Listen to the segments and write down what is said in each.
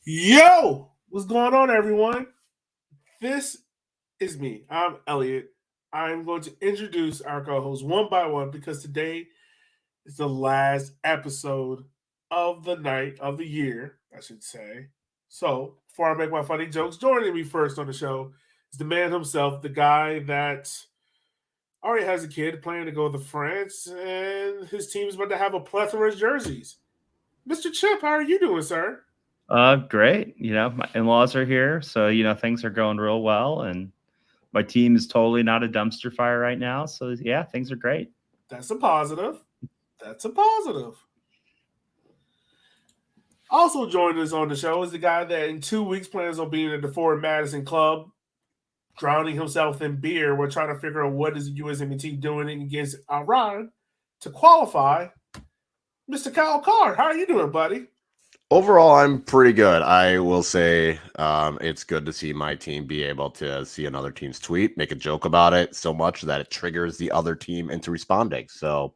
Yo, what's going on, everyone? This is me. I'm Elliot. I'm going to introduce our co-hosts one by one because today is the last episode of the night of the year, I should say. So, before I make my funny jokes, joining me first on the show is the man himself, the guy that already has a kid planning to go to France, and his team is about to have a plethora of jerseys. Mr. Chip, how are you doing, sir? Great. My in-laws are here, so things are going real well, and my team is totally not a dumpster fire right now. So yeah, things are great. That's a positive. That's a positive. Also joining us on the show is the guy that in 2 weeks plans on being at the Ford Madison Club, drowning himself in beer while trying to figure out what is the USMNT doing against Iran to qualify. Mr. Kyle Carr, how are you doing, buddy? Overall, I'm pretty good. I will say it's good to see my team be able to see another team's tweet, make a joke about it so much that it triggers the other team into responding. So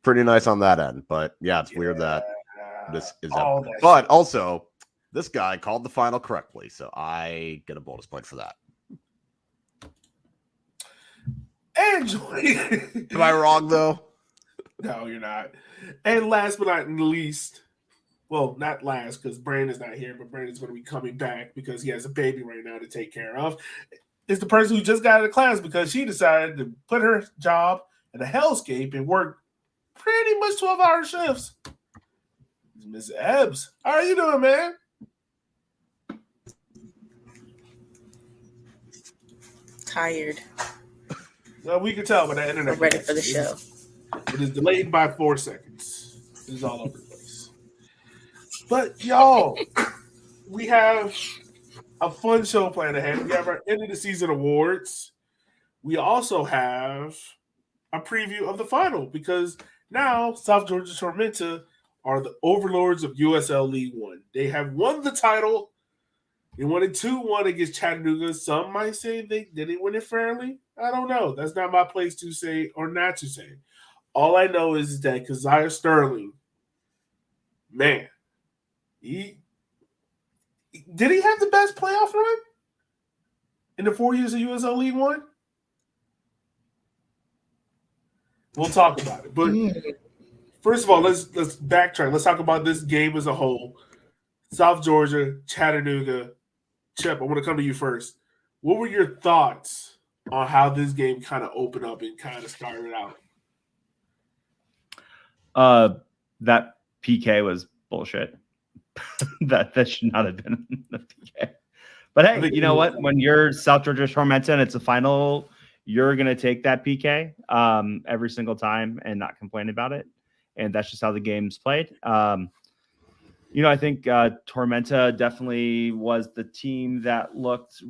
pretty nice on that end. But yeah, it's weird that this is up. But also, this guy called the final correctly, so I get a bonus point for that. And am I wrong though? No, you're not. And last but not least, well, not last because Brandon's not here, but Brandon's going to be coming back because he has a baby right now to take care of. Is the person who just got out of class because she decided to put her job in a hellscape and work pretty much 12-hour shifts. Miss Ebbs, how are you doing, man? Tired. Well, we can tell by the internet. I'm ready for the show. It is delayed by 4 seconds. It is all over the place. But y'all, we have a fun show planned ahead. We have our end of the season awards. We also have a preview of the final because now South Georgia Tormenta are the overlords of USL League One. They have won the title. They won it 2-1 against Chattanooga. Some might say they didn't win it fairly. I don't know. That's not my place to say or not to say. All I know is that Keziah Sterling, man, did he have the best playoff run in the 4 years of USL League One? We'll talk about it. But first of all, let's backtrack. Let's talk about this game as a whole. South Georgia, Chattanooga. Chip, I want to come to you first. What were your thoughts on how this game kind of opened up and kind of started out? That PK was bullshit. that should not have been the PK. But hey, you know what? When you're South Georgia Tormenta and it's a final, you're going to take that PK every single time and not complain about it. And that's just how the game's played. I think Tormenta definitely was the team that looked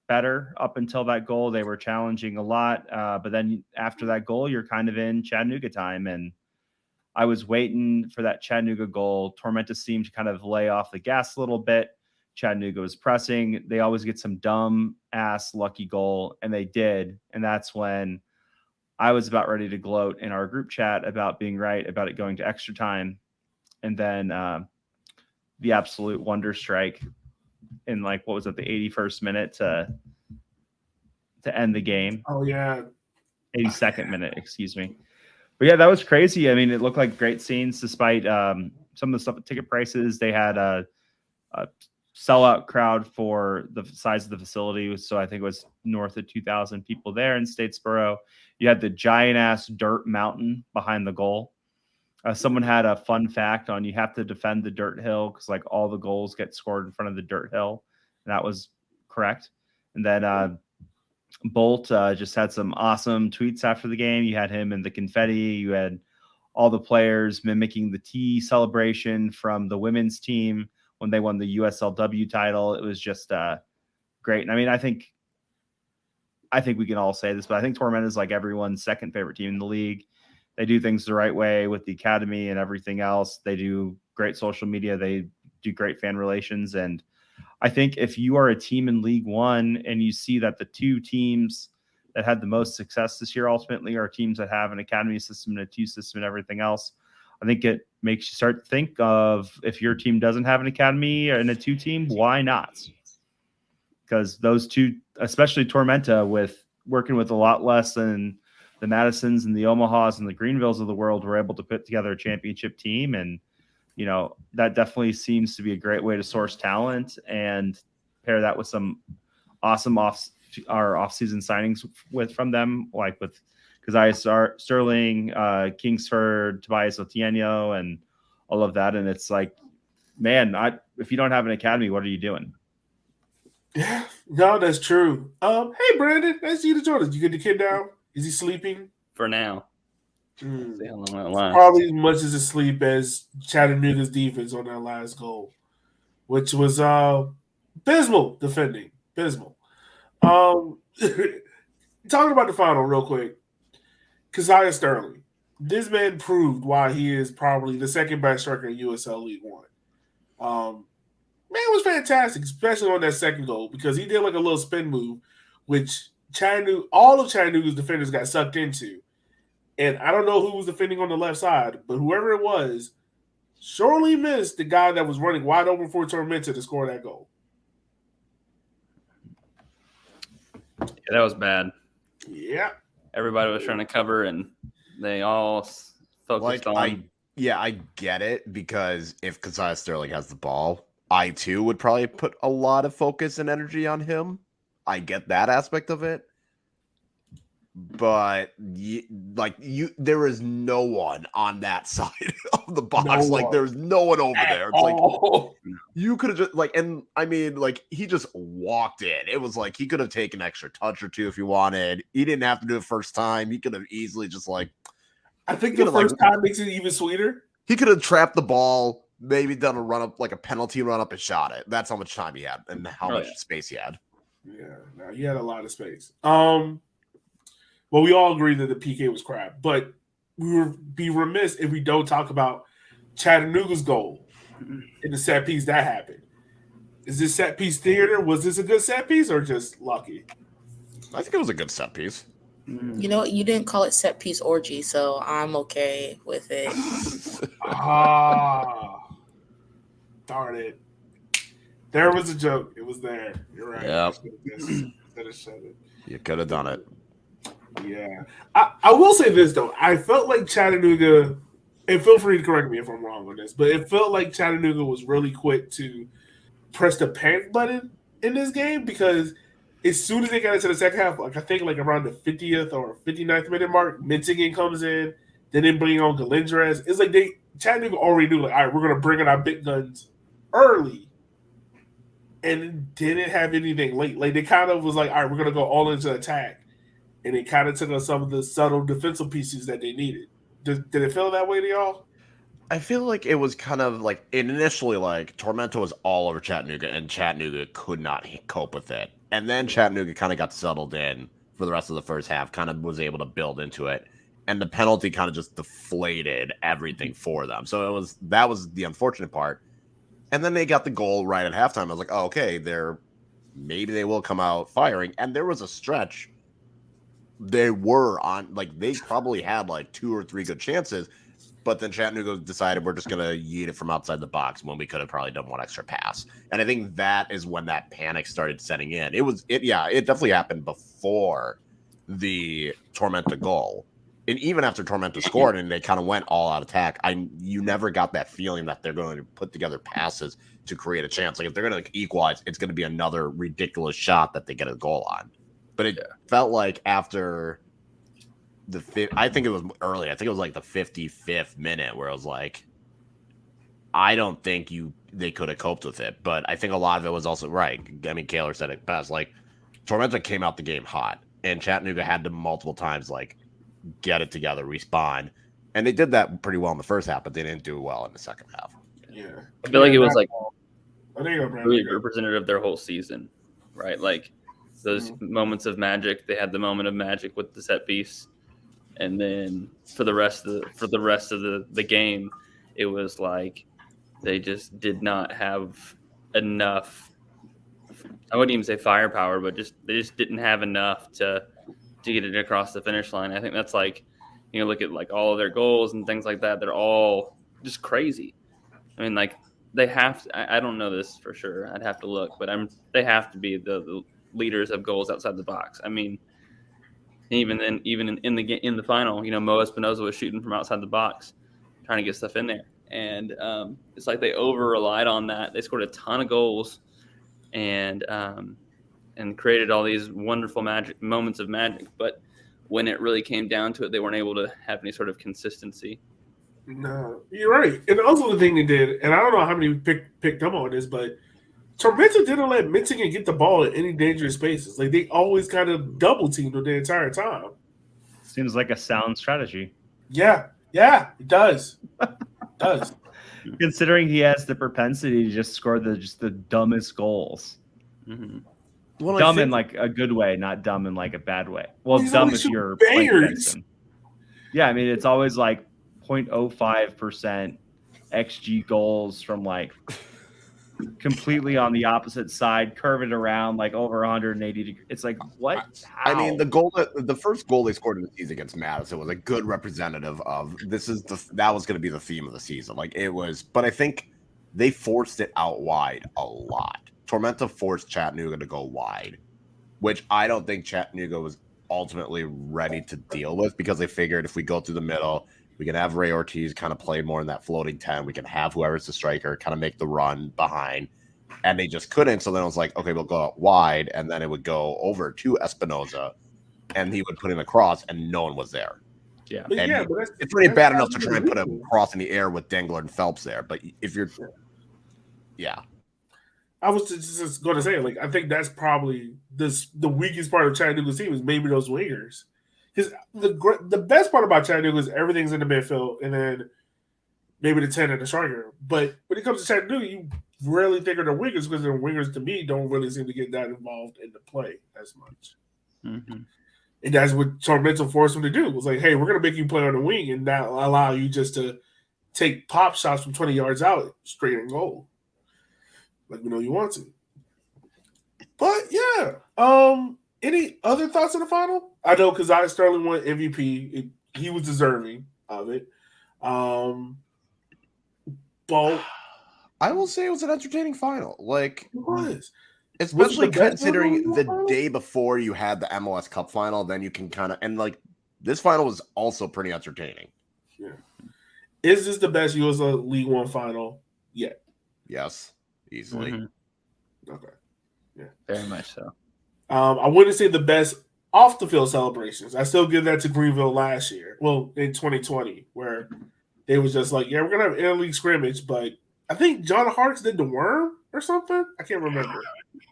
better up until that goal. They were challenging a lot. But then after that goal, you're kind of in Chattanooga time. And I was waiting for that Chattanooga goal. Tormenta seemed to kind of lay off the gas a little bit. Chattanooga was pressing. They always get some dumb ass lucky goal, and they did. And that's when I was about ready to gloat in our group chat about being right about it going to extra time. And then the absolute wonder strike in the 81st minute to end the game. Oh, yeah. 82nd minute, excuse me. But yeah, that was crazy. I mean, it looked like great scenes despite some of the stuff with ticket prices. They had a sellout crowd for the size of the facility. So I think it was north of 2,000 people there in Statesboro. You had the giant ass dirt mountain behind the goal. Someone had a fun fact on you have to defend the dirt hill because all the goals get scored in front of the dirt hill. And that was correct. And then Bolt just had some awesome tweets after the game. You had him in the confetti. You had all the players mimicking the tea celebration from the women's team when they won the USLW title. It was just great. And I mean, I think we can all say this, but I think Tormenta is everyone's second favorite team in the league. They do things the right way with the academy and everything else. They do great social media. They do great fan relations. And I think if you are a team in League One and you see that the two teams that had the most success this year ultimately are teams that have an academy system and a two system and everything else, I think it makes you start to think of if your team doesn't have an academy and a 2-team, why not? Because those two, especially Tormenta, with working with a lot less than the Madisons and the Omahas and the Greenvilles of the world, were able to put together a championship team. And, that definitely seems to be a great way to source talent and pair that with some awesome off-season signings from them, like with Keziah Sterling, Kingsford, Tobias Otieno, and all of that. And it's like, man, if you don't have an academy, what are you doing? Yeah, no, that's true. Hey, Brandon, nice to see you join us. You get the kid down? Is he sleeping? For now. See how long that lasts. Probably as much as asleep as Chattanooga's defense on that last goal, which was abysmal defending. Abysmal. Talking about the final real quick. Keziah Sterling. This man proved why he is probably the second best striker in USL League One. Man, it was fantastic, especially on that second goal, because he did like a little spin move, which all of Chattanooga's defenders got sucked into. And I don't know who was defending on the left side, but whoever it was surely missed the guy that was running wide open for Tormenta to score that goal. Yeah, that was bad. Yeah. Everybody was trying to cover, and they all focused on. I get it, because if Keziah Sterling has the ball, I too would probably put a lot of focus and energy on him. I get that aspect of it. But there is no one on that side of the box. There's no one over there. It's you could have just he just walked in. It was like he could have taken an extra touch or two if he wanted. He didn't have to do it first time. He could have easily just I think the first time makes it even sweeter. He could have trapped the ball, maybe done a run up, like a penalty run up, and shot it. That's how much time he had and how much space he had. Yeah, no, he had a lot of space. Well, we all agree that the PK was crap, but we would be remiss if we don't talk about Chattanooga's goal in the set piece that happened. Is this set piece theater? Was this a good set piece or just lucky? I think it was a good set piece. You know what? You didn't call it set piece orgy, so I'm okay with it. Darn it. There was a joke. It was there. You're right. Yeah. You could have done it. Yeah. I will say this, though. I felt like Chattanooga, and feel free to correct me if I'm wrong on this, but it felt like Chattanooga was really quick to press the panic button in this game, because as soon as they got into the second half, I think around the 50th or 59th minute mark, Mintigan comes in, then they bring on Galindrez. It's like Chattanooga already knew, all right, we're going to bring in our big guns early, and didn't have anything late. They kind of was like, all right, we're going to go all into attack. And it kind of took on some of the subtle defensive pieces that they needed. Did it feel that way to y'all? I feel like it was kind of initially Tormenta was all over Chattanooga, and Chattanooga could not cope with it. And then Chattanooga kind of got settled in for the rest of the first half, kind of was able to build into it. And the penalty kind of just deflated everything for them. So that was the unfortunate part. And then they got the goal right at halftime. I was like, oh, okay, maybe they will come out firing. And there was a stretch. They were on, they probably had 2 or 3 good chances, but then Chattanooga decided we're just going to yeet it from outside the box when we could have probably done one extra pass. And I think that is when that panic started setting in. It definitely happened before the Tormenta goal. And even after Tormenta scored and they kind of went all out attack, you never got that feeling that they're going to put together passes to create a chance. If they're going to equalize, it's going to be another ridiculous shot that they get a goal on. But it felt like after I think it was early. I think it was the 55th minute where it was I don't think they could have coped with it. But I think a lot of it was also right. I mean, Kaylor said it best. Tormenta came out the game hot, and Chattanooga had to multiple times get it together, respawn, and they did that pretty well in the first half, but they didn't do well in the second half. Yeah, I feel like it was really representative of their whole season, right? Those moments of magic. They had the moment of magic with the set piece, and then for the rest of the game, it was they just did not have enough. I wouldn't even say firepower, but they just didn't have enough to get it across the finish line. I think that's look at all of their goals and things like that. They're all just crazy. I mean, like they have to, I don't know this for sure. I'd have to look, but they have to be the leaders of goals outside the box. I mean, even in the final, Mo Espinoza was shooting from outside the box, trying to get stuff in there, and it's like they over relied on that. They scored a ton of goals, and created all these wonderful moments of magic, but when it really came down to it, they weren't able to have any sort of consistency. No, you're right. And also the thing they did, and I don't know how many picked up on this, but Tormenta didn't let Michigan get the ball in any dangerous spaces. Like, they always kind of double teamed her the entire time. Seems like a sound strategy. Yeah, it does. It does. Considering he has the propensity to just score the dumbest goals. Mm-hmm. Well, dumb in like a good way, not dumb in like a bad way. Well, He's dumb always if you're shooting playing bangers. against him. Yeah, I mean, it's always like 0.05% XG goals from like completely on the opposite side, curve it around like over 180 degrees. It's like, what? I mean, How? the first goal they scored in the season against Madison was a good representative of that was going to be the theme of the season. Like it was, but I think they forced it out wide a lot. Tormenta forced Chattanooga to go wide, which I don't think Chattanooga was ultimately ready to deal with because they figured if we go through the middle, we can have Ray Ortiz kind of play more in that floating 10. We can have whoever's the striker kind of make the run behind. And they just couldn't. So then it was like, okay, we'll go out wide. And then it would go over to Espinoza. And he would put in a cross, and no one was there. Yeah. But And yeah, but it's pretty bad enough to try and put a cross in the air with Dengler and Phelps there. But if you're, yeah. I was just going to say, like, I think that's probably the weakest part of Chattanooga's team is maybe those wingers. Because the best part about Chattanooga is everything's in the midfield, and then maybe the 10 and the striker. But when it comes to Chattanooga, you rarely think of the wingers because the wingers, to me, don't really seem to get that involved in the play as much. Mm-hmm. And that's what Tormenta forced them to do. It was like, hey, we're going to make you play on the wing and not allow you just to take pop shots from 20 yards out straight in goal. Like we know you want to. But yeah. Any other thoughts on the final? I know because Sterling won MVP. He was deserving of it. But I will say it was an entertaining final. Like, it was. especially Was it the best considering final? the day before you had the MLS Cup final, then you can kind of, and like this final was also pretty entertaining. Yeah. Is this the best USL League One final yet? Yes, easily. Mm-hmm. Okay. Yeah. Very much so. I wouldn't say the best off the field celebrations. I still give that to Greenville last year. Well, in 2020, where they was just like, yeah, we're gonna have interleague scrimmage, but I think John Hart's did the worm or something. I can't remember.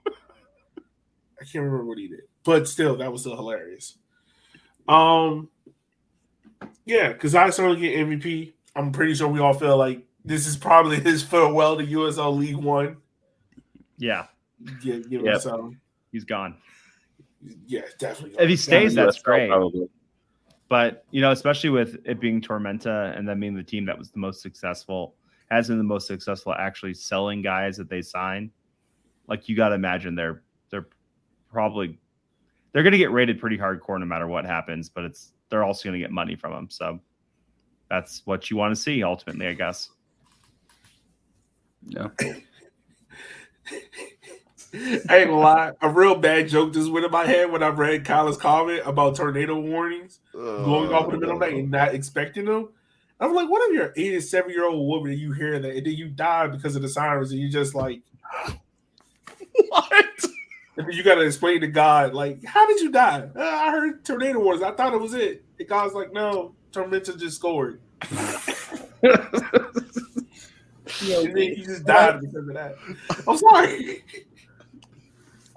I can't remember what he did, but still, that was still hilarious. Yeah, because I certainly get MVP. I'm pretty sure we all feel like this is probably his farewell to USL League One. Yeah. Give him some. He's gone. Yeah, definitely. If he stays, that's great. Probably. But, especially with it being Tormenta and them being the team that was the most successful, has been the most successful actually selling guys that they sign. Like, you got to imagine they're going to get rated pretty hardcore no matter what happens, but they're also going to get money from them. So that's what you want to see ultimately, I guess. Yeah. I ain't gonna lie, a real bad joke just went in my head when I read Kyle's comment about tornado warnings going off in the middle of the night and not expecting them. I'm like, what if you're an 87-year-old woman and you hear that and then you die because of the sirens and you just like, what? And then you got to explain to God, like, how did you die? I heard tornado warnings. I thought it was it. And God's like, no, Tormenta just scored. And then he just died because of that. I'm sorry.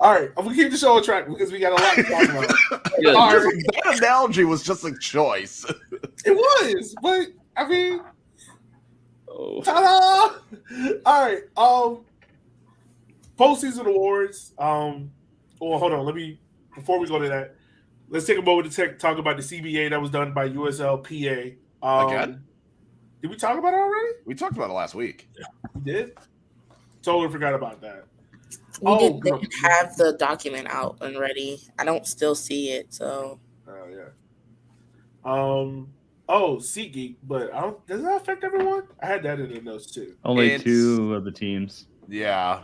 All right, I'm gonna keep the show on track because we got a lot to talk about. Yeah. That analogy was just a choice. It was, but I mean, Oh. ta-da! All right, postseason awards. Well, hold on. Before we go to that, let's take a moment to talk about the CBA that was done by USLPA. Again? Did we talk about it already? We talked about it last week. We did. Totally forgot about that. We didn't have the document out and ready. I don't still see it, so. Oh yeah. Oh, SeatGeek, but does that affect everyone? I had that in the notes too. Only It's- 2 of the teams. Yeah.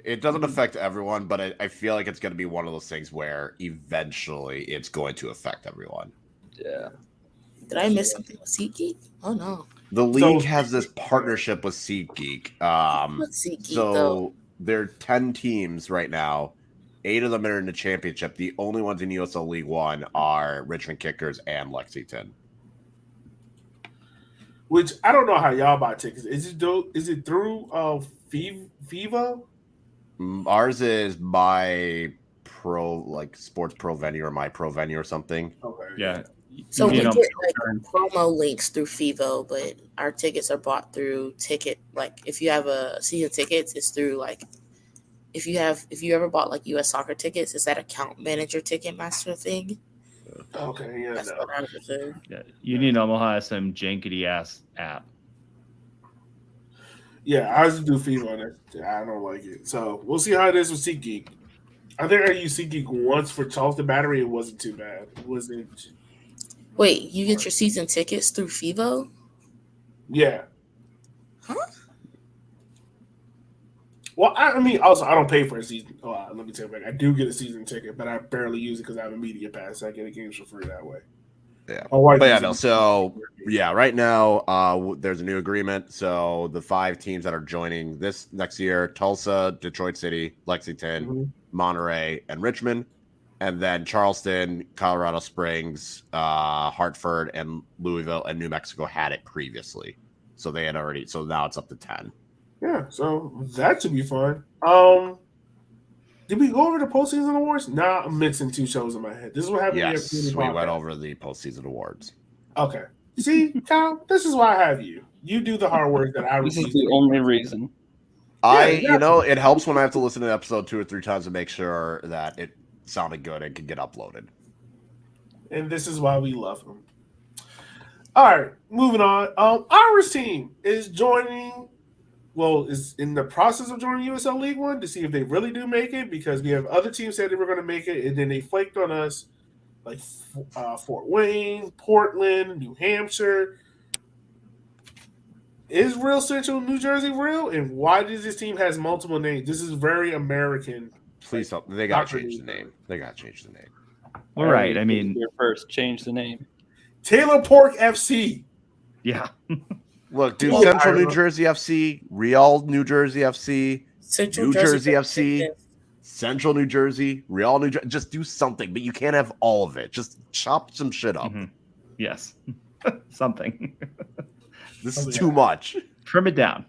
It doesn't affect everyone, but I feel like it's going to be one of those things where eventually it's going to affect everyone. Yeah. Did I miss something with SeatGeek? Oh no. The league has this partnership with SeatGeek. What's SeatGeek though? So there are 10 teams right now. 8 of them are in the championship. The only ones in USL League One are Richmond Kickers and Lexington. Which I don't know how y'all buy tickets. Is it through Vivo? Ours is my pro, like Sports Pro Venue or my Pro Venue or something. Okay. Yeah. So we You know, get like promo links through Fivo, but our tickets are bought through Ticket. Like if you have a season tickets, it's through like if you ever bought like US soccer tickets, it's that account manager Ticketmaster thing. Okay, yeah, That's no. what I was saying. Yeah, Union Omaha has some jankety ass app. Yeah, I was do Vivo on it. I don't like it. So we'll see how it is with SeatGeek. I think I used SeatGeek once for Charleston Battery. It wasn't too bad. It wasn't. Wait, you get your season tickets through Fivo? Yeah. Huh? Well, I mean, also I don't pay for a season. Oh, let me take it back. I do get a season ticket, but I barely use it because I have a media pass. So I get the games for free that way. Yeah. My wife But yeah, uses no. it. So yeah, right now there's a new agreement. So the 5 teams that are joining this next year: Tulsa, Detroit City, Lexington, Mhm. Monterey, and Richmond, and then Charleston, Colorado Springs, Hartford, and Louisville and New Mexico had it previously. So they had already. So now it's up to 10. Yeah, so that should be fun. Did we go over the postseason awards? Nah, I'm mixing 2 shows in my head. This is what happened. Yes, when you we have went podcast. over the postseason awards. Okay. See, Kyle, this is why I have you. You do the hard work that I This is refuse. the only reason. exactly. It helps when I have to listen to the episode 2 or 3 times to make sure that it sounded good and could get uploaded. And this is why we love him. All right, moving on. Our team is joining. Well, is in the process of joining USL League One to see if they really do make it, because we have other teams said they were going to make it, and then they flaked on us, like Fort Wayne, Portland, New Hampshire. Is Real Central New Jersey real? And why does this team has multiple names? This is very American. Please help. They got to Dr. change the Lee. name. They got to change the name. All right. I mean, Here first, change the name. Taylor Pork FC. yeah. Look, dude, Well, Central I- New Jersey FC, Real New Jersey FC, Central New Jersey Jersey FC, Central New Jersey, Real New Jersey. Just do something, but you can't have all of it. Just chop some shit up. Mhm. Yes. Something. This Oh, is yeah. too much. Trim it down.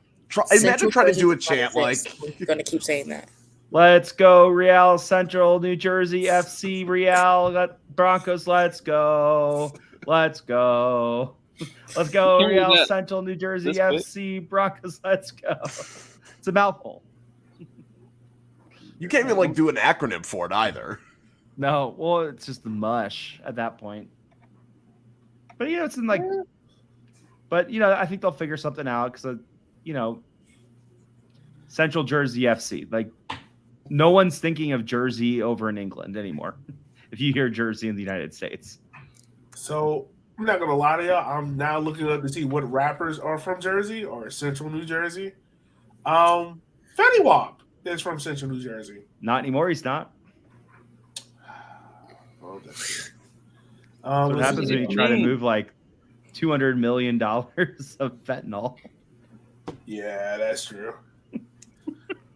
Imagine trying to do a chant like. We're gonna keep saying that. Let's go, Real Central New Jersey FC, Real Broncos. Let's go. Let's go. Let's go, Can we do Real that Central New Jersey this quick? FC, Broncos. Let's go. It's a mouthful. You can't even like do an acronym for it either. No, well, it's just the mush at that point. But it's in like. But I think they'll figure something out because Central Jersey FC. Like, no one's thinking of Jersey over in England anymore. If you hear Jersey in the United States. So I'm not gonna lie to y'all. I'm now looking up to see what rappers are from Jersey or Central New Jersey. Fetty Wap is from Central New Jersey. Not anymore. He's not. Oh, that's good. So what let's happens see. when you try to move like $200 million of fentanyl? Yeah, that's true.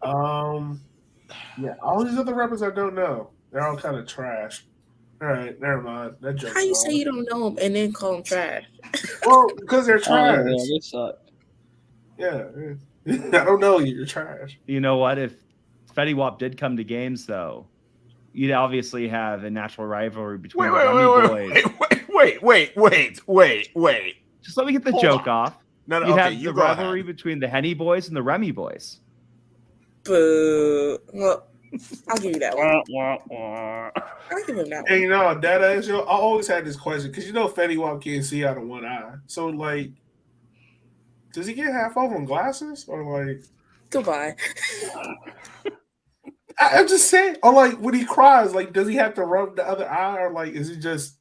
Yeah, all these other rappers I don't know. They're all kind of trash. All right, never mind. That joke's How you wrong. say you don't know them and then call them trash? Well, because they're Oh, trash. yeah, they suck. Yeah, I don't know you. You're trash. You know what? If Fetty Wap did come to games, though, you'd obviously have a natural rivalry between the Rummy boys. Wait. Just let me get the Hold joke on. off. No, You'd okay, have you the go rivalry ahead. between the Henny boys and the Remy boys. Boo. Well, I'll give you that one. Wah, wah, wah. I'll give him that And one. that is, I always had this question because Fetty Wap can't see out of one eye. So like, does he get half off on glasses or like? Goodbye. I'm just saying, or like when he cries, like does he have to rub the other eye or like is it just?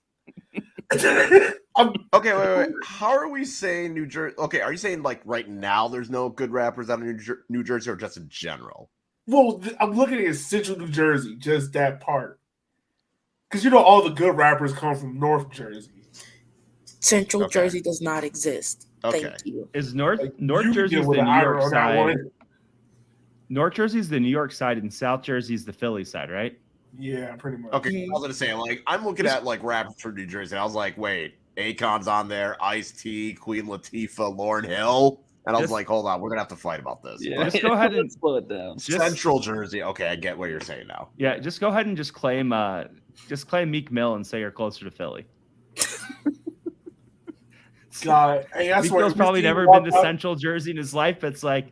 Okay, wait. How are we saying New Jersey? Okay, are you saying like right now there's no good rappers out of New Jersey, or just in general? Well, I'm looking at Central New Jersey, just that part. Because all the good rappers come from North Jersey. Central Okay. Jersey does not exist. Okay. Thank you. Is North Like, you can Jersey get is with the an New York Ira on that side? one. North Jersey is the New York side, and South Jersey is the Philly side, right? Yeah, pretty much. Okay, I was gonna say, like, I'm looking at like rappers from New Jersey. I was like, wait, Akon's on there, Ice-T, Queen Latifah, Lauryn Hill, and I was like, hold on, we're gonna have to fight about this. Yeah, Just go ahead and let's slow it down. Central Jersey. Okay, I get what you're saying now. Yeah, just go ahead and just claim Meek Mill and say you're closer to Philly. God, hey, I Meek swear, Mill's probably never been to Central Jersey in his life, but it's like,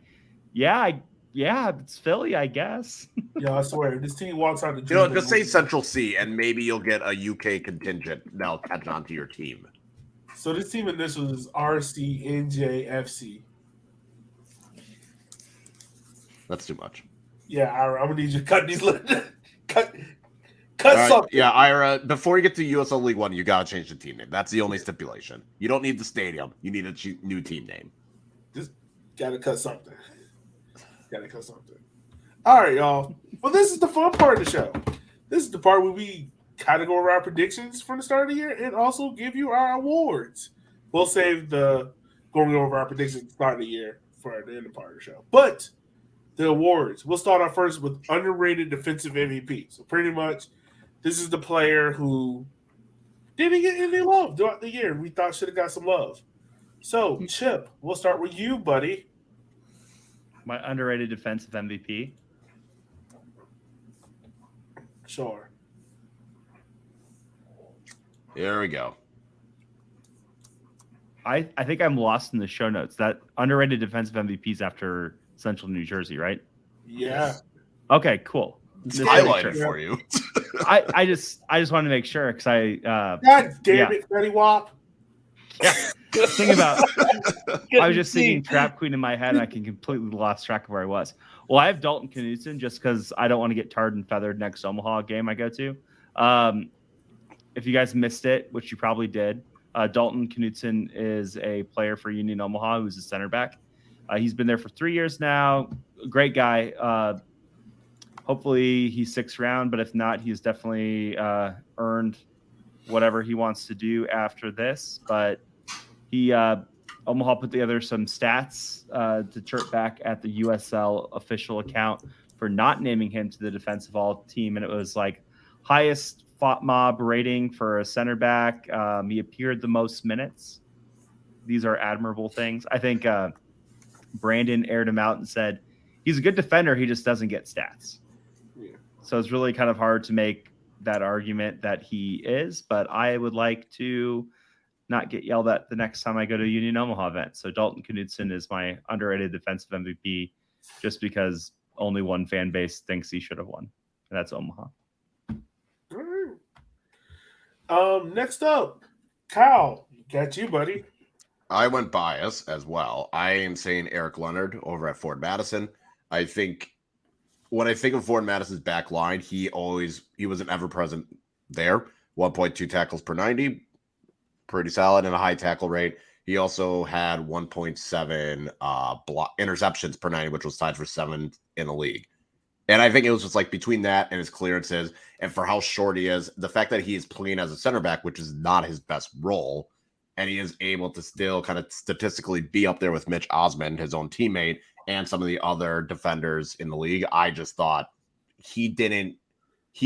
yeah, it's Philly, I guess. Yeah, I swear, if this team walks out the You know, just say Central C, and maybe you'll get a UK contingent that'll catch on to your team. So this team initials is RCNJFC. That's too much. Yeah, Ira, I'm gonna need you to cut these. cut All right, something. yeah, Ira, before you get to USL League One, you gotta change the team name. That's the only stipulation. You don't need the stadium. You need a new team name. Just gotta cut something. All right, y'all. Well, this is the fun part of the show. This is the part where we kind of go over our predictions from the start of the year and also give you our awards. We'll save the going over our predictions at the start of the year for the end part of the show. But the awards, we'll start off first with underrated defensive MVP. So pretty much, this is the player who didn't get any love throughout the year. We thought should have got some love. So, Chip, we'll start with you, buddy. My underrated defensive MVP. Sure. Here we go. I think I'm lost in the show notes. That underrated defensive MVPs after Central New Jersey, right? Yeah. Okay, cool. It's highlighted for you. I just wanted to make sure because God damn it, Fetty Wap. Yeah. Think about I was just singing Trap Queen in my head and I can completely lost track of where I was. Well, I have Dalton Knudsen just because I don't want to get tarred and feathered next Omaha game I go to. If you guys missed it, which you probably did, Dalton Knudsen is a player for Union Omaha who's a center back. He's been there for 3 years now. Great guy. Hopefully he's 6th round, but if not, he's definitely earned whatever he wants to do after this. But he Omaha put together some stats to chirp back at the USL official account for not naming him to the defensive all team, and it was like highest mob rating for a center back. He appeared the most minutes. These are admirable things. I think Brandon aired him out and said he's a good defender. He just doesn't get stats. Yeah. So it's really kind of hard to make that argument that he is, but I would like to not get yelled at the next time I go to a Union Omaha event. So Dalton Knudsen is my underrated defensive MVP just because only one fan base thinks he should have won. And that's Omaha. All right. Next up, Kyle, got you, buddy. I went bias as well. I am saying Eric Leonard over at Ford Madison. I think when I think of Ford Madison's back line, he was an ever-present there. 1.2 tackles per 90, pretty solid, and a high tackle rate. He also had 1.7 interceptions per 90, which was tied for 7th in the league. And I think it was just like between that and his clearances, and for how short he is, the fact that he is playing as a center back, which is not his best role, and he is able to still kind of statistically be up there with Mitch Osmond, his own teammate, and some of the other defenders in the league. I just thought he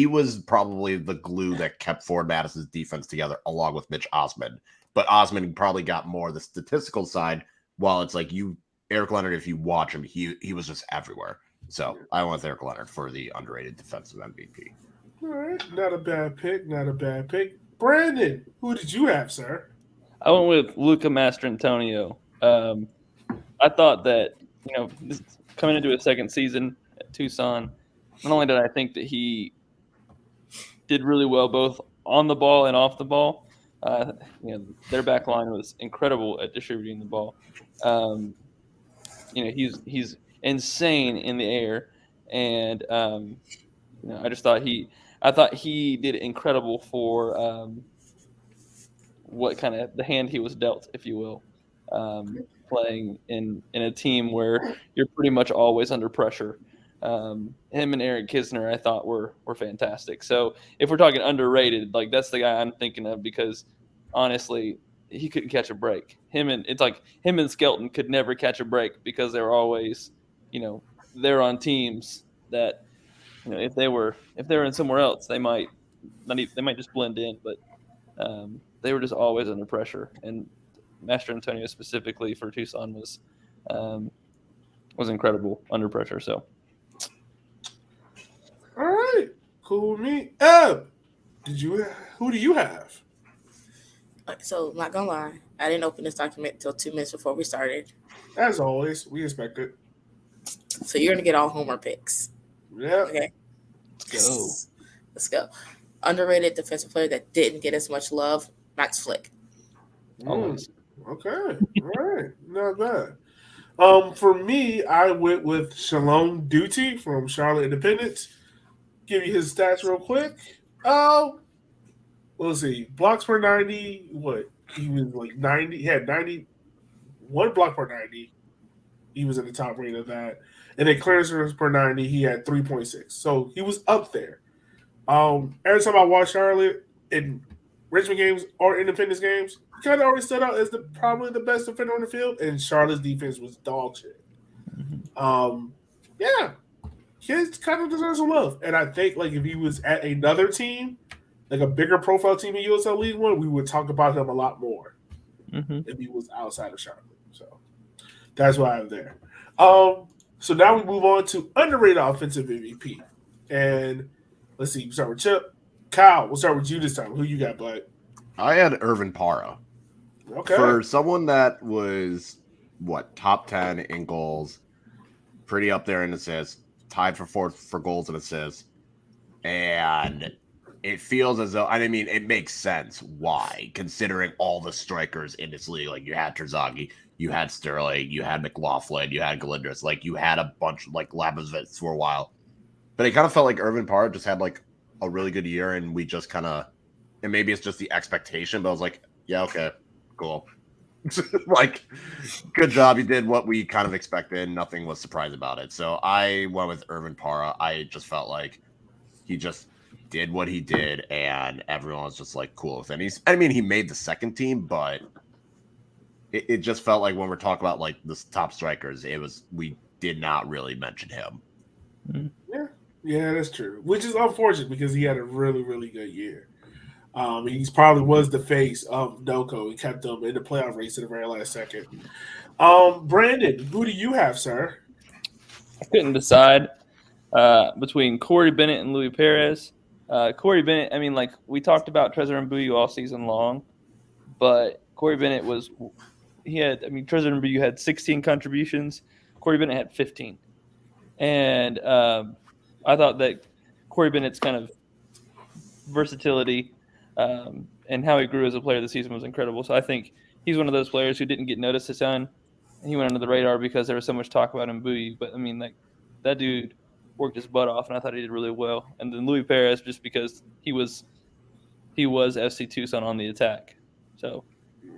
was probably the glue that kept Ford Madison's defense together along with Mitch Osmond. But Osmond probably got more the statistical side, while it's like Eric Leonard, if you watch him, he was just everywhere. So I went with Eric Leonard for the underrated defensive MVP. All right. Not a bad pick. Brandon, who did you have, sir? I went with Luca Mastrantonio. I thought that, coming into his second season at Tucson, not only did I think that he did really well both on the ball and off the ball, their back line was incredible at distributing the ball. He's insane in the air, and I thought he did incredible for what kind of the hand he was dealt, if you will, playing in a team where you're pretty much always under pressure. Him and Eric Kisner, I thought were fantastic. So if we're talking underrated, like that's the guy I'm thinking of because honestly, he couldn't catch a break. Him and Skelton could never catch a break because they were always, they're on teams that, if they were in somewhere else, they might just blend in, but they were just always under pressure. And Master Antonio specifically for Tucson was incredible under pressure. So. All right, cool with me. Who do you have? So, not gonna lie, I didn't open this document until 2 minutes before we started. As always, we expect it. So you're gonna get all Homer picks. Yeah. Okay. Let's go. Underrated defensive player that didn't get as much love, Max Flick. Always. Okay. All right. Not bad. For me, I went with Shalom Duty from Charlotte Independence. Give you his stats real quick. Let's see. Blocks per 90. What? He was like 90. He had 91 block per 90. He was in the top rate of that. And then clearances per 90, he had 3.6. So he was up there. Every time I watch Charlotte in Richmond games or Independence games, he kind of already stood out as probably the best defender on the field, and Charlotte's defense was dog shit. Yeah, he kind of deserves some love. And I think like if he was at another team, like a bigger profile team in USL League One, we would talk about him a lot more if he was outside of Charlotte. So that's why I'm there. So now we move on to underrated offensive MVP. And let's see, we'll start with Chip. Kyle, we'll start with you this time. Who you got, Black? I had Irvin Para. Okay. For someone that was, top 10 in goals, pretty up there in assists, tied for fourth for goals and assists. And it feels as though, it makes sense why, considering all the strikers in this league. Like, you had Terzaghi, you had Sterling, you had McLaughlin, you had Galindras. Like, you had a bunch, like, Labovitz for a while. But it kind of felt like Irvin Para just had, like, a really good year, and we just kind of, and maybe it's just the expectation, but I was like, yeah, okay, cool. Like, good job. You did what we kind of expected. Nothing was surprised about it. So I went with Irvin Para. I just felt like he just did what he did, and everyone was just like cool with it. He made the second team, but it just felt like when we're talking about like the top strikers, we did not really mention him. Yeah, that's true. Which is unfortunate because he had a really, really good year. He probably was the face of Noco. He kept them in the playoff race at the very last second. Brandon, who do you have, sir? I couldn't decide between Corey Bennett and Louis Perez. Corey Bennett, we talked about Trezor Mbuyu all season long, but Corey Bennett Trezor Mbuyu had 16 contributions. Corey Bennett had 15. And I thought that Corey Bennett's kind of versatility and how he grew as a player this season was incredible. So I think he's one of those players who didn't get noticed a ton. He went under the radar because there was so much talk about Mbuyu. But, that dude worked his butt off, and I thought he did really well. And then Louis Perez, just because he was FC Tucson on the attack. So,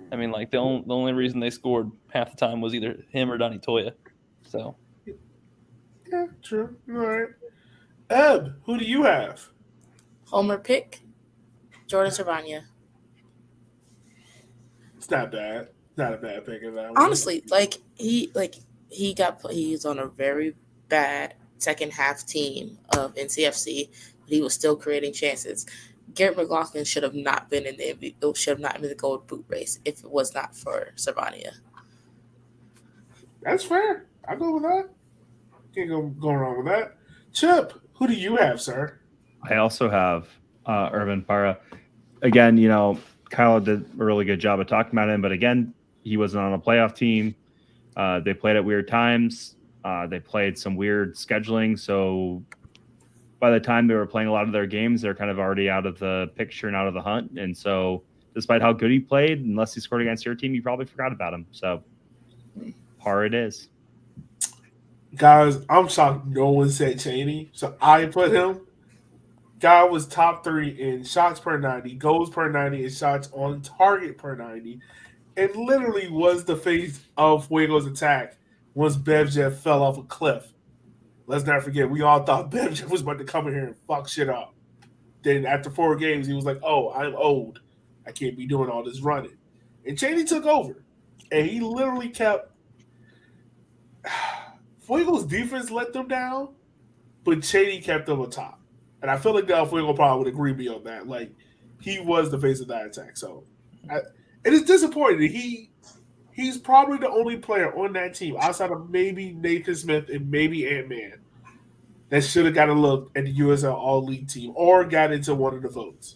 the only reason they scored half the time was either him or Donnie Toya. So. Yeah, true. All right. Eb, who do you have? Homer pick, Jordan Servania. It's not bad. Not a bad pick of that one. Honestly, he's on a very bad second half team of NCFC, but he was still creating chances. Garrett McLaughlin should have not been in the gold boot race if it was not for Servania. That's fair. I'll go with that. Can't go wrong with that. Chip, who do you have, sir? I also have Irvin Para. Again, Kyle did a really good job of talking about him, but again, he wasn't on a playoff team. They played at weird times. They played some weird scheduling. So by the time they were playing a lot of their games, they're kind of already out of the picture and out of the hunt. And so despite how good he played, unless he scored against your team, you probably forgot about him. So Para it is. Guys, I'm shocked no one said Cheney, so I put him. Guy was top 3 in shots per 90, goals per 90, and shots on target per 90, and literally was the face of Fuego's attack once Bevjev fell off a cliff. Let's not forget, we all thought Bevjev was about to come in here and fuck shit up. Then after 4 games, he was like, "Oh, I'm old. I can't be doing all this running." And Cheney took over, and he literally kept. Fuego's defense let them down, but Cheney kept them on top. And I feel like Del Fuego probably would agree with me on that. Like, he was the face of that attack. So, it is disappointing. He's probably the only player on that team outside of maybe Nathan Smith and maybe Ant-Man that should have got a look at the USL All-League team or got into one of the votes.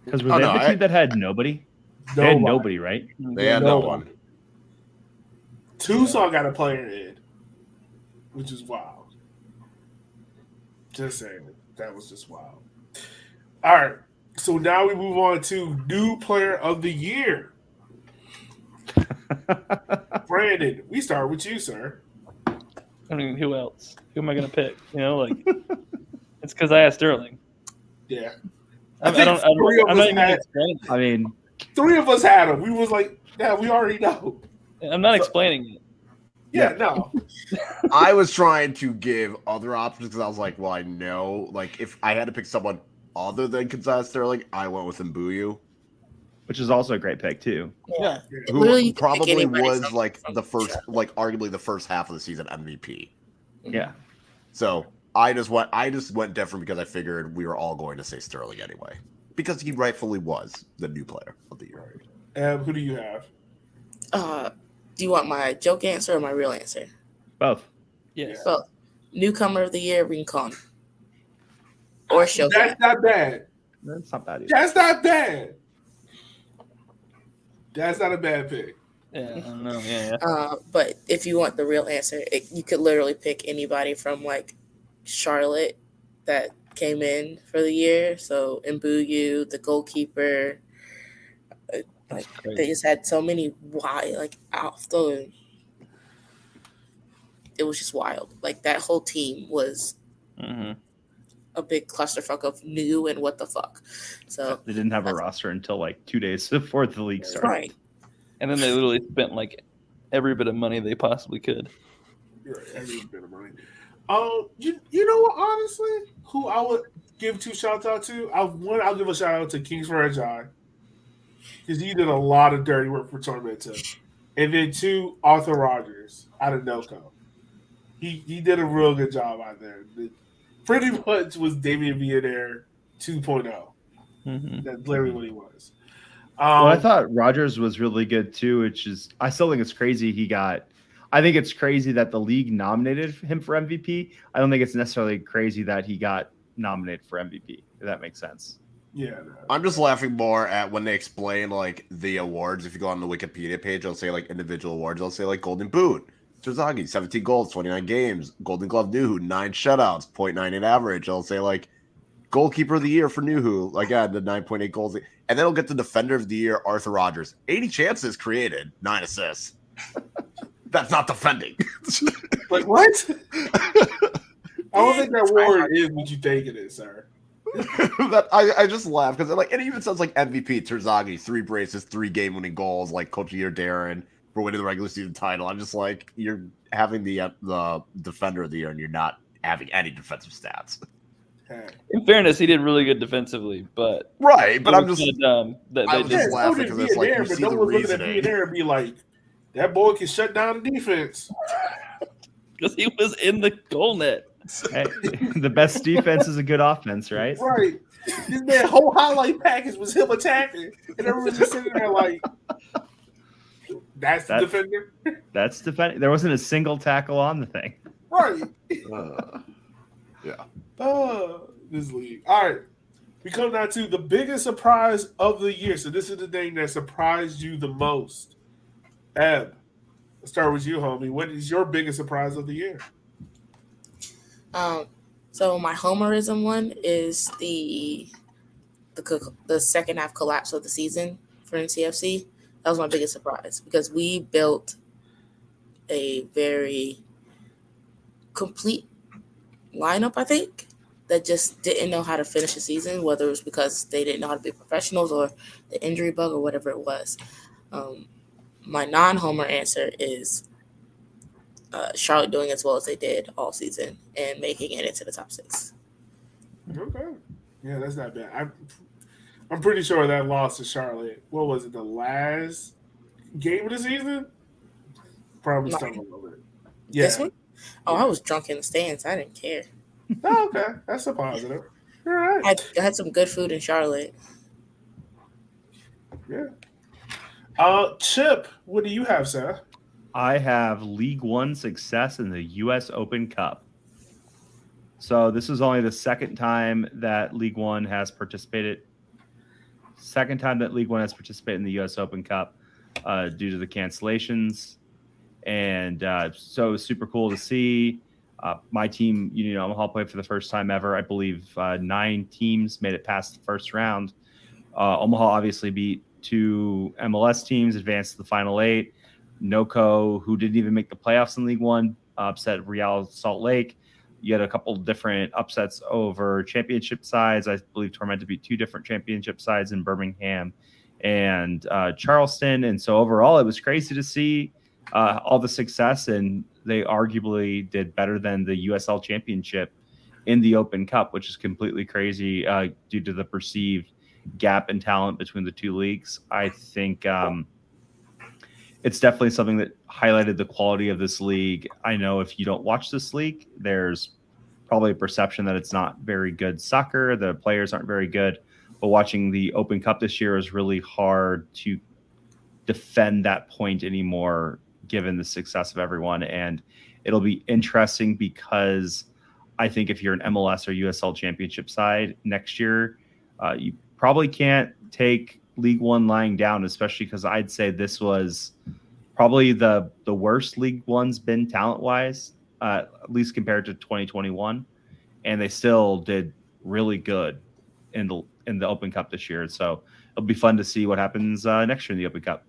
Because were they the team that had nobody? They had nobody, right? They had no one. Tucson got a player in, which is wild. Just saying. That was just wild. All right. So now we move on to new player of the year. Brandon, we start with you, sir. I mean, who else? Who am I going to pick? You know, like, it's because I asked Sterling. Yeah. I'm not even explaining. I mean, 3 of us had him. We was like, yeah, we already know. I'm not explaining it. Yeah, no. I was trying to give other options because I was like, well, I know. Like, if I had to pick someone other than Gonzalez Sterling, I went with Mbuyu. which is also a great pick, too. Yeah. Who probably was, like, the first, like, arguably the first half of the season MVP. Yeah. So I just went different because I figured we were all going to say Sterling anyway. Because he rightfully was the new player of the year. Who do you have? Do you want my joke answer or my real answer? Both. Yes. Both. Newcomer of the year, Rincon. Or Shogun. That's not bad. That's not bad either. That's not bad. That's not a bad pick. Yeah, I don't know. Yeah. But if you want the real answer, you could literally pick anybody from like Charlotte that came in for the year. So Mbuyu, the goalkeeper. Like they just had so many wild, like off the. It was just wild. Like that whole team was a big clusterfuck of new and what the fuck. So they didn't have a roster until like 2 days before the league started. Right. And then they literally spent like every bit of money they possibly could. Right, every bit of money. You know what? Honestly, who I would give 2 shout out to? I'll give a shout out to Kings Rajai because he did a lot of dirty work for Tormenta, and then 2 Arthur Rogers out of NOCO. He did a real good job out there. Pretty much was Damian Villanueva 2.0. That's literally what he was. Well, I thought Rogers was really good too, which is I still think it's crazy I think it's crazy that the league nominated him for MVP. I don't think it's necessarily crazy that he got nominated for MVP, if that makes sense. Yeah. I'm just laughing more at when they explain like the awards. If you go on the Wikipedia page, they'll say like individual awards. They'll say like Golden Boot, Terzaghi, 17 goals, 29 games, Golden Glove Nuhu, 9 shutouts, 0.98 average. They'll say like goalkeeper of the year for Nuhu, like the 9.8 goals. And then it'll get the defender of the year, Arthur Rogers. 80 chances created, 9 assists. That's not defending. Like what? I don't think that award is what you think it is, sir. I just laugh because like it even sounds like MVP Terzaghi, 3 braces, 3 game-winning goals, like Coach of the Year Darren for winning the regular season title. I'm just like you're having the defender of the year and you're not having any defensive stats. In fairness, he did really good defensively, but right. But I'm just dumb that I'm just laughing because it's like you see the reasoning. There and be like, that boy can shut down the defense because he was in the goal net. Hey, the best defense is a good offense, right? Right. This man whole highlight package was him attacking, and everyone's just sitting there like, that's the defender. That's defending. There wasn't a single tackle on the thing. Right. Yeah. This league. All right. We come down to the biggest surprise of the year. So this is the thing that surprised you the most. Eb, let's start with you, homie. What is your biggest surprise of the year? So my homerism one is the second half collapse of the season for NCFC. That was my biggest surprise because we built a very complete lineup, I think. that just didn't know how to finish the season, whether it was because they didn't know how to be professionals or the injury bug or whatever it was. My non-homer answer is Charlotte doing as well as they did all season and making it into the top 6. Okay. Yeah, that's not bad. I'm pretty sure that loss to Charlotte, what was it, the last game of the season? Probably stumbled over it. Yeah. This one? Oh, I was drunk in the stands. I didn't care. Oh, okay. That's a positive. All right. I had some good food in Charlotte. Yeah. Chip, what do you have, sir? I have League One success in the U.S. Open Cup. So this is only the second time that League One has participated. Second time that League One has participated in the U.S. Open Cup due to the cancellations. And so it was super cool to see. My team, Omaha played for the first time ever. I believe 9 teams made it past the first round. Omaha obviously beat 2 MLS teams, advanced to the final 8. NOCO, who didn't even make the playoffs in League One, upset Real Salt Lake. You had a couple different upsets over championship sides. I believe Tormenta beat 2 different championship sides in Birmingham and Charleston. And so overall, it was crazy to see all the success, and they arguably did better than the USL Championship in the Open Cup, which is completely crazy due to the perceived gap in talent between the 2 leagues. I think it's definitely something that highlighted the quality of this league. I know if you don't watch this league, there's probably a perception that it's not very good soccer. The players aren't very good. But watching the Open Cup this year is really hard to defend that point anymore, given the success of everyone. And it'll be interesting because I think if you're an MLS or USL Championship side next year, you probably can't take League One lying down, especially because I'd say this was probably the worst League One's been talent-wise, at least compared to 2021. And they still did really good in the Open Cup this year. So it'll be fun to see what happens next year in the Open Cup.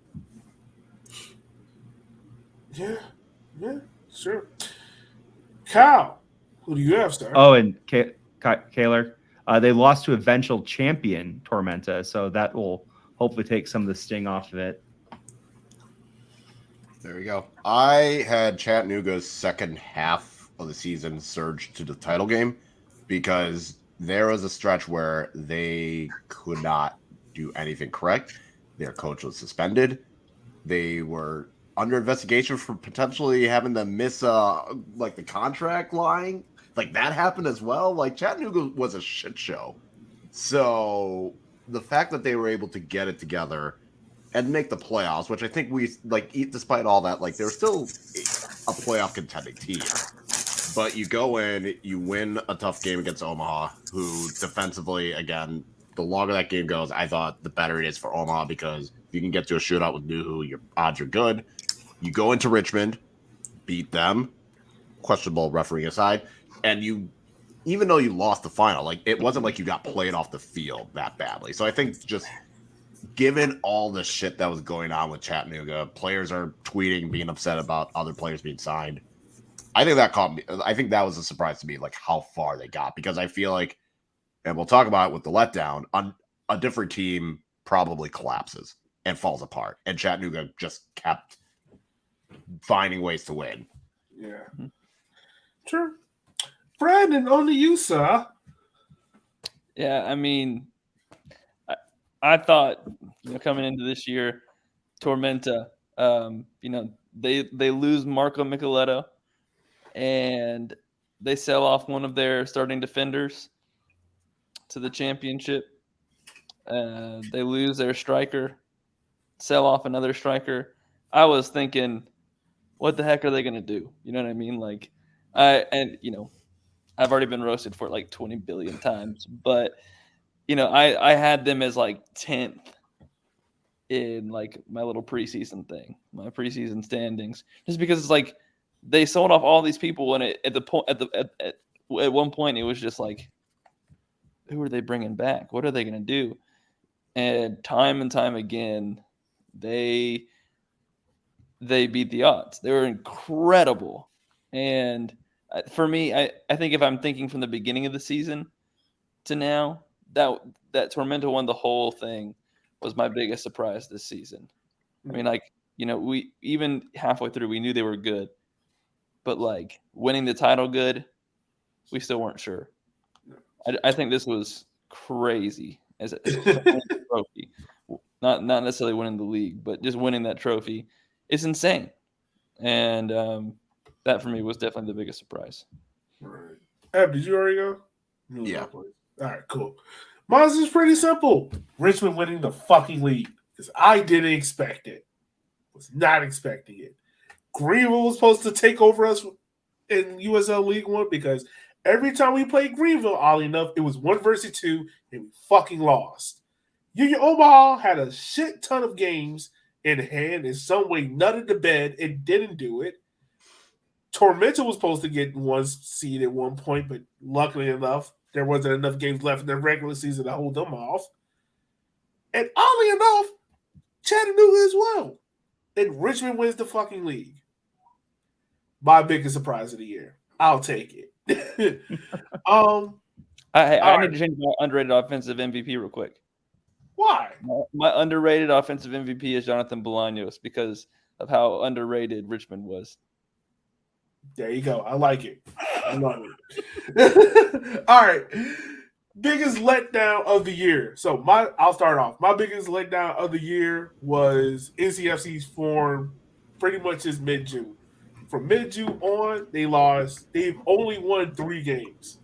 Yeah, sure. Kyle, who do you have, sir? Oh, and Kaylor, they lost to eventual champion Tormenta, so that will hopefully take some of the sting off of it. There we go. I had Chattanooga's second half of the season surge to the title game because there was a stretch where they could not do anything correct. Their coach was suspended. They were under investigation for potentially having to miss the contract line. Like that happened as well. Like Chattanooga was a shit show. So the fact that they were able to get it together and make the playoffs, which I think we despite all that, like they're still a playoff contending team. But you go in, you win a tough game against Omaha, who defensively, again, the longer that game goes, I thought the better it is for Omaha because if you can get to a shootout with Nuhu, your odds are good. You go into Richmond, beat them, questionable refereeing aside, and even though you lost the final, like it wasn't like you got played off the field that badly. So I think just given all the shit that was going on with Chattanooga, players are tweeting, being upset about other players being signed. I think that caught me. I think that was a surprise to me, like how far they got, because I feel like, and we'll talk about it with the letdown, a different team probably collapses and falls apart, and Chattanooga just kept finding ways to win. Yeah, sure. Brandon, on to you, sir. Yeah, I mean, I thought coming into this year, Tormenta, they lose Marco Micheletto, and they sell off one of their starting defenders to the championship. They lose their striker, sell off another striker. I was thinking, what the heck are they going to do? You know what I mean? Like, I've already been roasted for it like 20 billion times, but I had them as like 10th in like my little preseason thing, my preseason standings, just because it's like they sold off all these people, and at one point it was just like, who are they bringing back? What are they going to do? And time again, they beat the odds. They were incredible, and For me, I think if I'm thinking from the beginning of the season to now, that Tormenta won the whole thing was my biggest surprise this season. I mean, like, we even halfway through, we knew they were good, but like winning the title good, we still weren't sure. I think this was crazy as a trophy, not necessarily winning the league, but just winning that trophy is insane. And that for me was definitely the biggest surprise. All right. Ab, did you already go? Yeah. All right, cool. Mine's is pretty simple. Richmond winning the fucking league because I didn't expect it. Was not expecting it. Greenville was supposed to take over us in USL League One because every time we played Greenville, oddly enough, it was 1 versus 2, and we fucking lost. Union Omaha had a shit ton of games in hand, in some way nutted to bed and didn't do it. Tormenta was supposed to get 1 seed at one point, but luckily enough, there wasn't enough games left in the regular season to hold them off. And oddly enough, Chattanooga as well. And Richmond wins the fucking league. My biggest surprise of the year. I'll take it. I need to change my underrated offensive MVP real quick. Why? My underrated offensive MVP is Jonathan Bolaños because of how underrated Richmond was. There you go. I like it. I love it. All right. Biggest letdown of the year. So I'll start off. My biggest letdown of the year was NCFC's form pretty much since mid-June. From mid-June on, they lost. They've only won 3 games.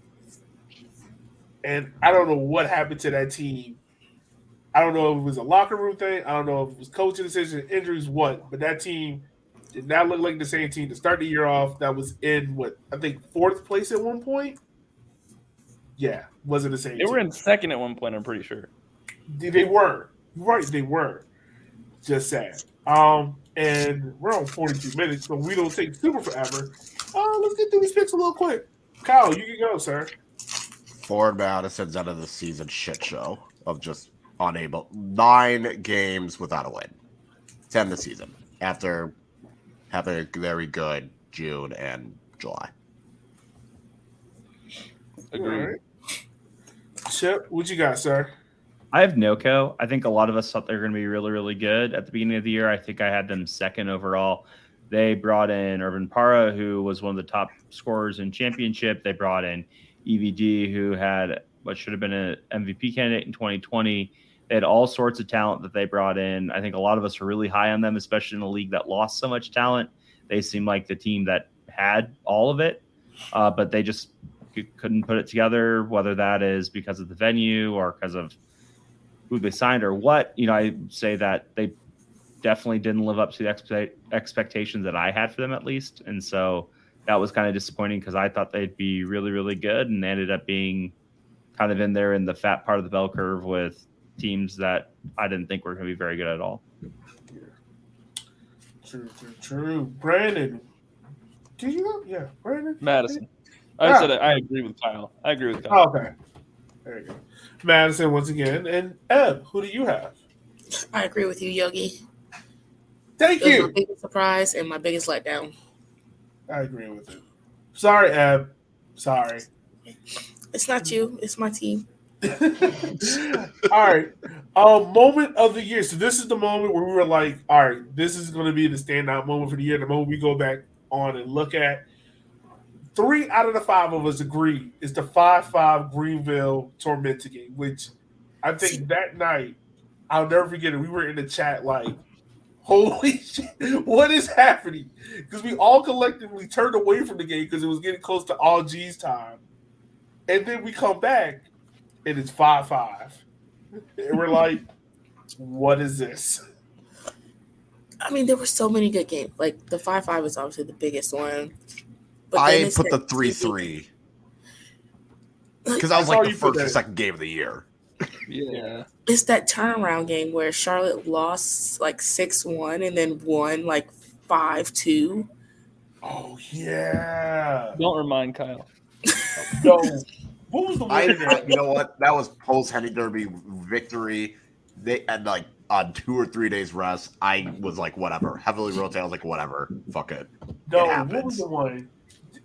And I don't know what happened to that team. I don't know if it was a locker room thing. I don't know if it was coaching decision, injuries, what. But that team did not look like the same team to start the year off that was in, I think 4th place at one point? Yeah, wasn't the same They team. were in 2nd at one point, I'm pretty sure. They were. Right, they were. Just sad. And we're on 42 minutes, so we don't take super forever. Let's get through these picks a little quick. Kyle, you can go, sir. Ford Madison's end of the season shit show of just unable 9 games without a win. 10 the season after having a very good June and July. Agreed. All right. Chip, what you got, sir? I have NOCO. I think a lot of us thought they were going to be really, really good at the beginning of the year. I think I had them 2nd overall. They brought in Irvin Parra, who was one of the top scorers in championship. They brought in EVD, who had what should have been an MVP candidate in 2020. They had all sorts of talent that they brought in. I think a lot of us were really high on them, especially in a league that lost so much talent. They seemed like the team that had all of it, but they just couldn't put it together, whether that is because of the venue or because of who they signed or what. I say that they definitely didn't live up to the expectations that I had for them, at least. And so that was kind of disappointing because I thought they'd be really, really good, and they ended up being kind of in there in the fat part of the bell curve with teams that I didn't think were going to be very good at all. True. Brandon, did you go? Yeah, Brandon. Madison. I said I agree with Kyle. Oh, okay. There you go. Madison once again. And Eb, who do you have? I agree with you, Yogi. Thank It was you. my biggest surprise and my biggest letdown. I agree with you. Sorry, Eb. Sorry. It's not you. It's my team. All right. Moment of the year. So this is the moment where we were like, all right, this is going to be the standout moment for the year. The moment we go back on and look at. 3 out of the 5 of us agree is the 5-5 Greenville Tormenta game, which I think that night, I'll never forget it. We were in the chat like, holy shit, what is happening? Because we all collectively turned away from the game because it was getting close to all G's time. And then we come back, and it's 5-5. And we're like, what is this? I mean, there were so many good games. Like, the 5-5 is obviously the biggest one. But I put the 3-3 because that was like the first or second game of the year. Yeah. It's that turnaround game where Charlotte lost like 6-1 and then won like 5-2. Oh, yeah. Don't remind Kyle. No. What was the winner? You know what? That was post Henny Derby victory. They had like on 2 or 3 days rest. I was like, whatever. Heavily rotated. I was like, whatever. Fuck it. No, it happens. what was the one?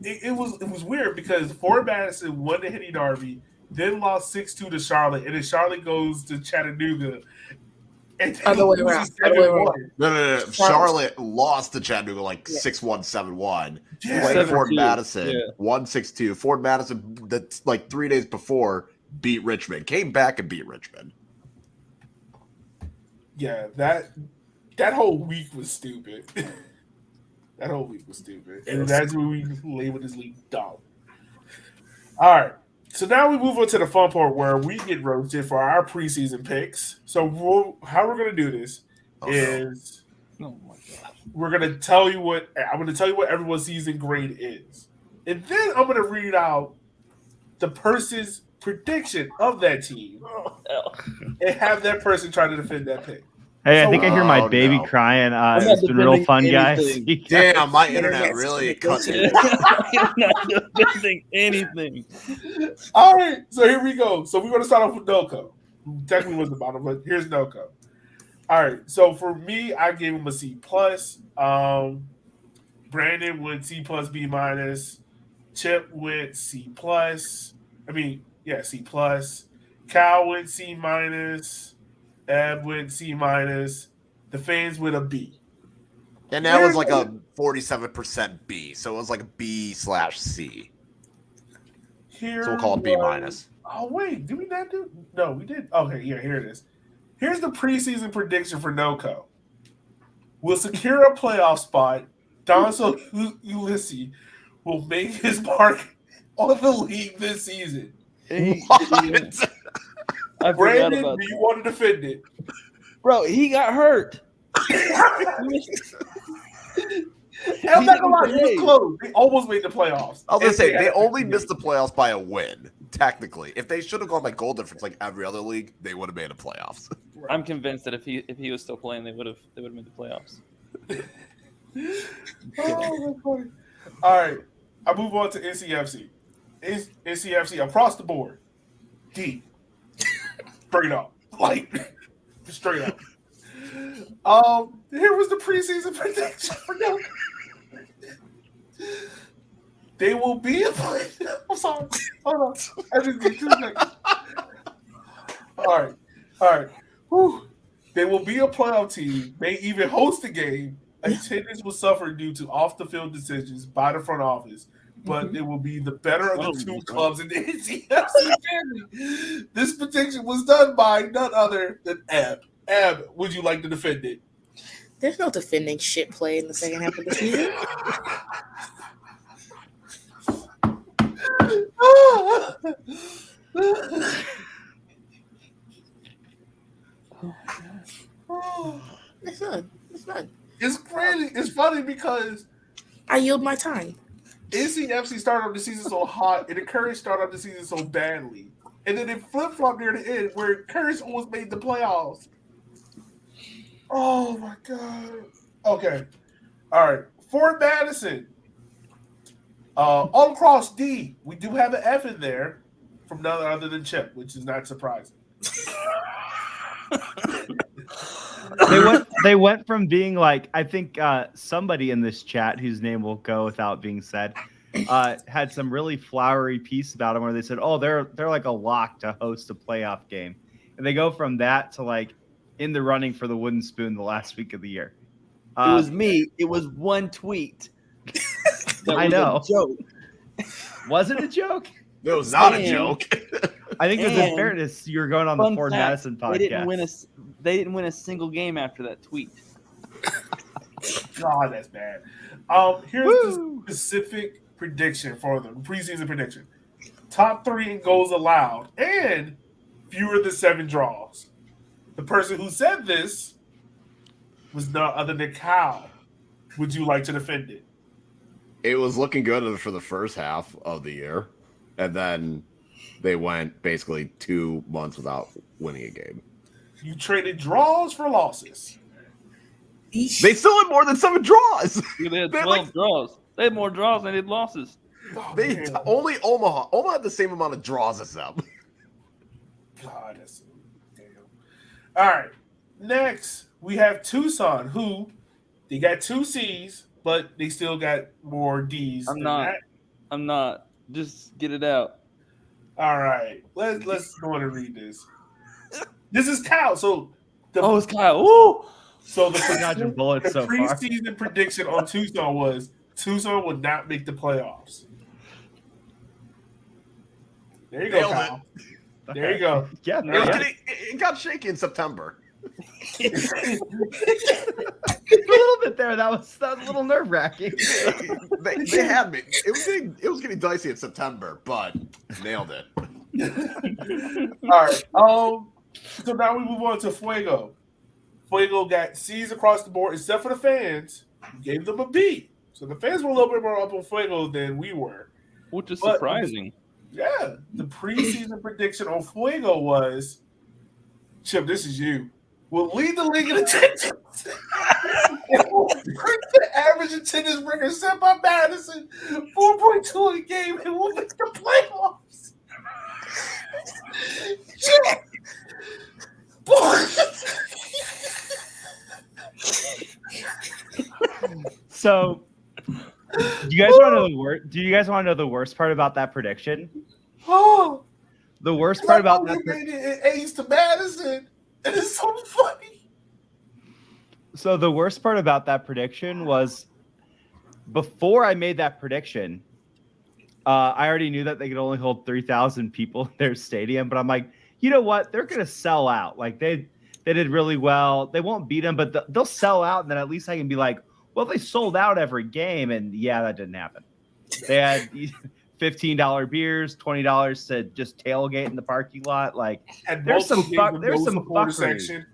it was weird because Fort Madison won the Henny Derby, then lost 6-2 to Charlotte, and then Charlotte goes to Chattanooga. And Other way around. Other way around. No. Charlotte lost to Chattanooga like 6-1, 7-1. Yeah. Fort Madison, Yeah. 1-6-2. Fort Madison, that's like 3 days before, beat Richmond. Came back and beat Richmond. Yeah, that whole week was stupid. That whole week was stupid. And that's when we labeled this league dumb. All right. So now we move on to the fun part where we get roasted for our preseason picks. So how we're going to do this is Oh my god. we're going to tell you what everyone's season grade is. And then I'm going to read out the person's prediction of that team and have that person try to defend that pick. Hey, I think I hear my Oh, baby no. crying. I'm It's not been real defending fun, guys. anything. Damn, my Internet's internet really gonna cut go it. I'm not defending anything. All right, so here we go. So we're going to start off with Noko, who technically was the bottom, but here's Noko. All right, so for me, I gave him a C+. Brandon went C+, B-. Chip went C+. C+. Cal went C-. Eb went C-. The fans went a B. And that was like a 47% B. So it was like a B/C. Here So we'll call it B-. Oh, wait. Did we not do? No, we did. Okay, yeah, here it is. Here's the preseason prediction for NoCo. Will secure a playoff spot. Donso Ulysses will make his mark on the league this season. What? I forgot Brandon, about do you that. want to defend it? Bro, he got hurt. I'm not gonna lie, he was close. They almost made the playoffs. I was gonna say they had only 15 missed the playoffs by a win. Technically, if they should have gone by goal difference like every other league, they would have made the playoffs. I'm convinced that if he was still playing, they would have made the playoffs. Oh, that's funny. All right, I move on to NCFC. NCFC across the board, D, straight up, like straight up. Here was the preseason prediction for them. They will be a play. I'm sorry. Hold on. I just need 2 seconds. All right. Whew. They will be a playoff team. May even host a game. Attendance will suffer due to off-the-field decisions by the front office, but it will be the better of the two clubs in the NCFC family. This prediction was done by none other than Eb. Eb, would you like to defend it? There's no defending shit play in the second half of the season. It's not. It's crazy. It's funny because I yield my time. NCFC started off the season so hot and the Courage started off the season so badly. And then it flip-flopped near the end where Courage almost made the playoffs. Oh, my God. Okay. All right. Fort Madison. All across D, we do have an F in there from none other than Chip, which is not surprising. They went from being like, I think somebody in this chat whose name will go without being said had some really flowery piece about them where they said, oh, they're like a lock to host a playoff game. And they go from that to like in the running for the wooden spoon the last week of the year. It was me. It was one tweet. That I was know. a joke. Was it a joke? It was not a And- joke. I think there's in And fairness, you were going on the Fun Ford fact, Madison podcast. They didn't win a single game after that tweet. God, that's bad. Here's the specific prediction for them, preseason prediction. Top 3 in goals allowed and fewer than 7 draws. The person who said this was none other than Cal. Would you like to defend it? It was looking good for the first half of the year, and then they went basically 2 months without winning a game. You traded draws for losses. They still had more than 7 draws. They had They're 12 draws. They had more draws than they had losses. Oh, They man. only Omaha had the same amount of draws as them. God, that's damn. All right. Next, we have Tucson, who they got 2 C's, but they still got more D's. I'm than not. that. I'm not. Just get it out. All right, let's go on and read this. This is Kyle. So It's Kyle. Ooh. So Dodging bullets so far. preseason prediction on Tucson was Tucson would not make the playoffs. There you go, Nailed Kyle. There you go. Yeah, It got shaky in September. a little bit there. That was a little nerve wracking. They had me. It was getting dicey in September, but nailed it. All right. So now we move on to Fuego. Fuego got C's across the board, except for the fans. Gave them a B. So the fans were a little bit more up on Fuego than we were. Which is surprising. Yeah. The preseason prediction on Fuego was, Chip, this is you. Will lead the league in attendance. And will break the average attendance record set by Madison, 4.2 a game, and will make the playoffs. Chip. So, do you guys want to know the worst? Do you guys want to know the worst part about that prediction? Oh, The worst part about that. made it A's to Madison, and it's so funny. So the worst part about that prediction was before I made that prediction, I already knew that they could only hold 3,000 people in their stadium. But I'm like, you know what? They're gonna sell out. Like they did really well. They won't beat them, but they'll sell out, and then at least I can be like, well, they sold out every game, and yeah, that didn't happen. They had $15 beers, $20 to just tailgate in the parking lot. Like there's some fuckery. Section.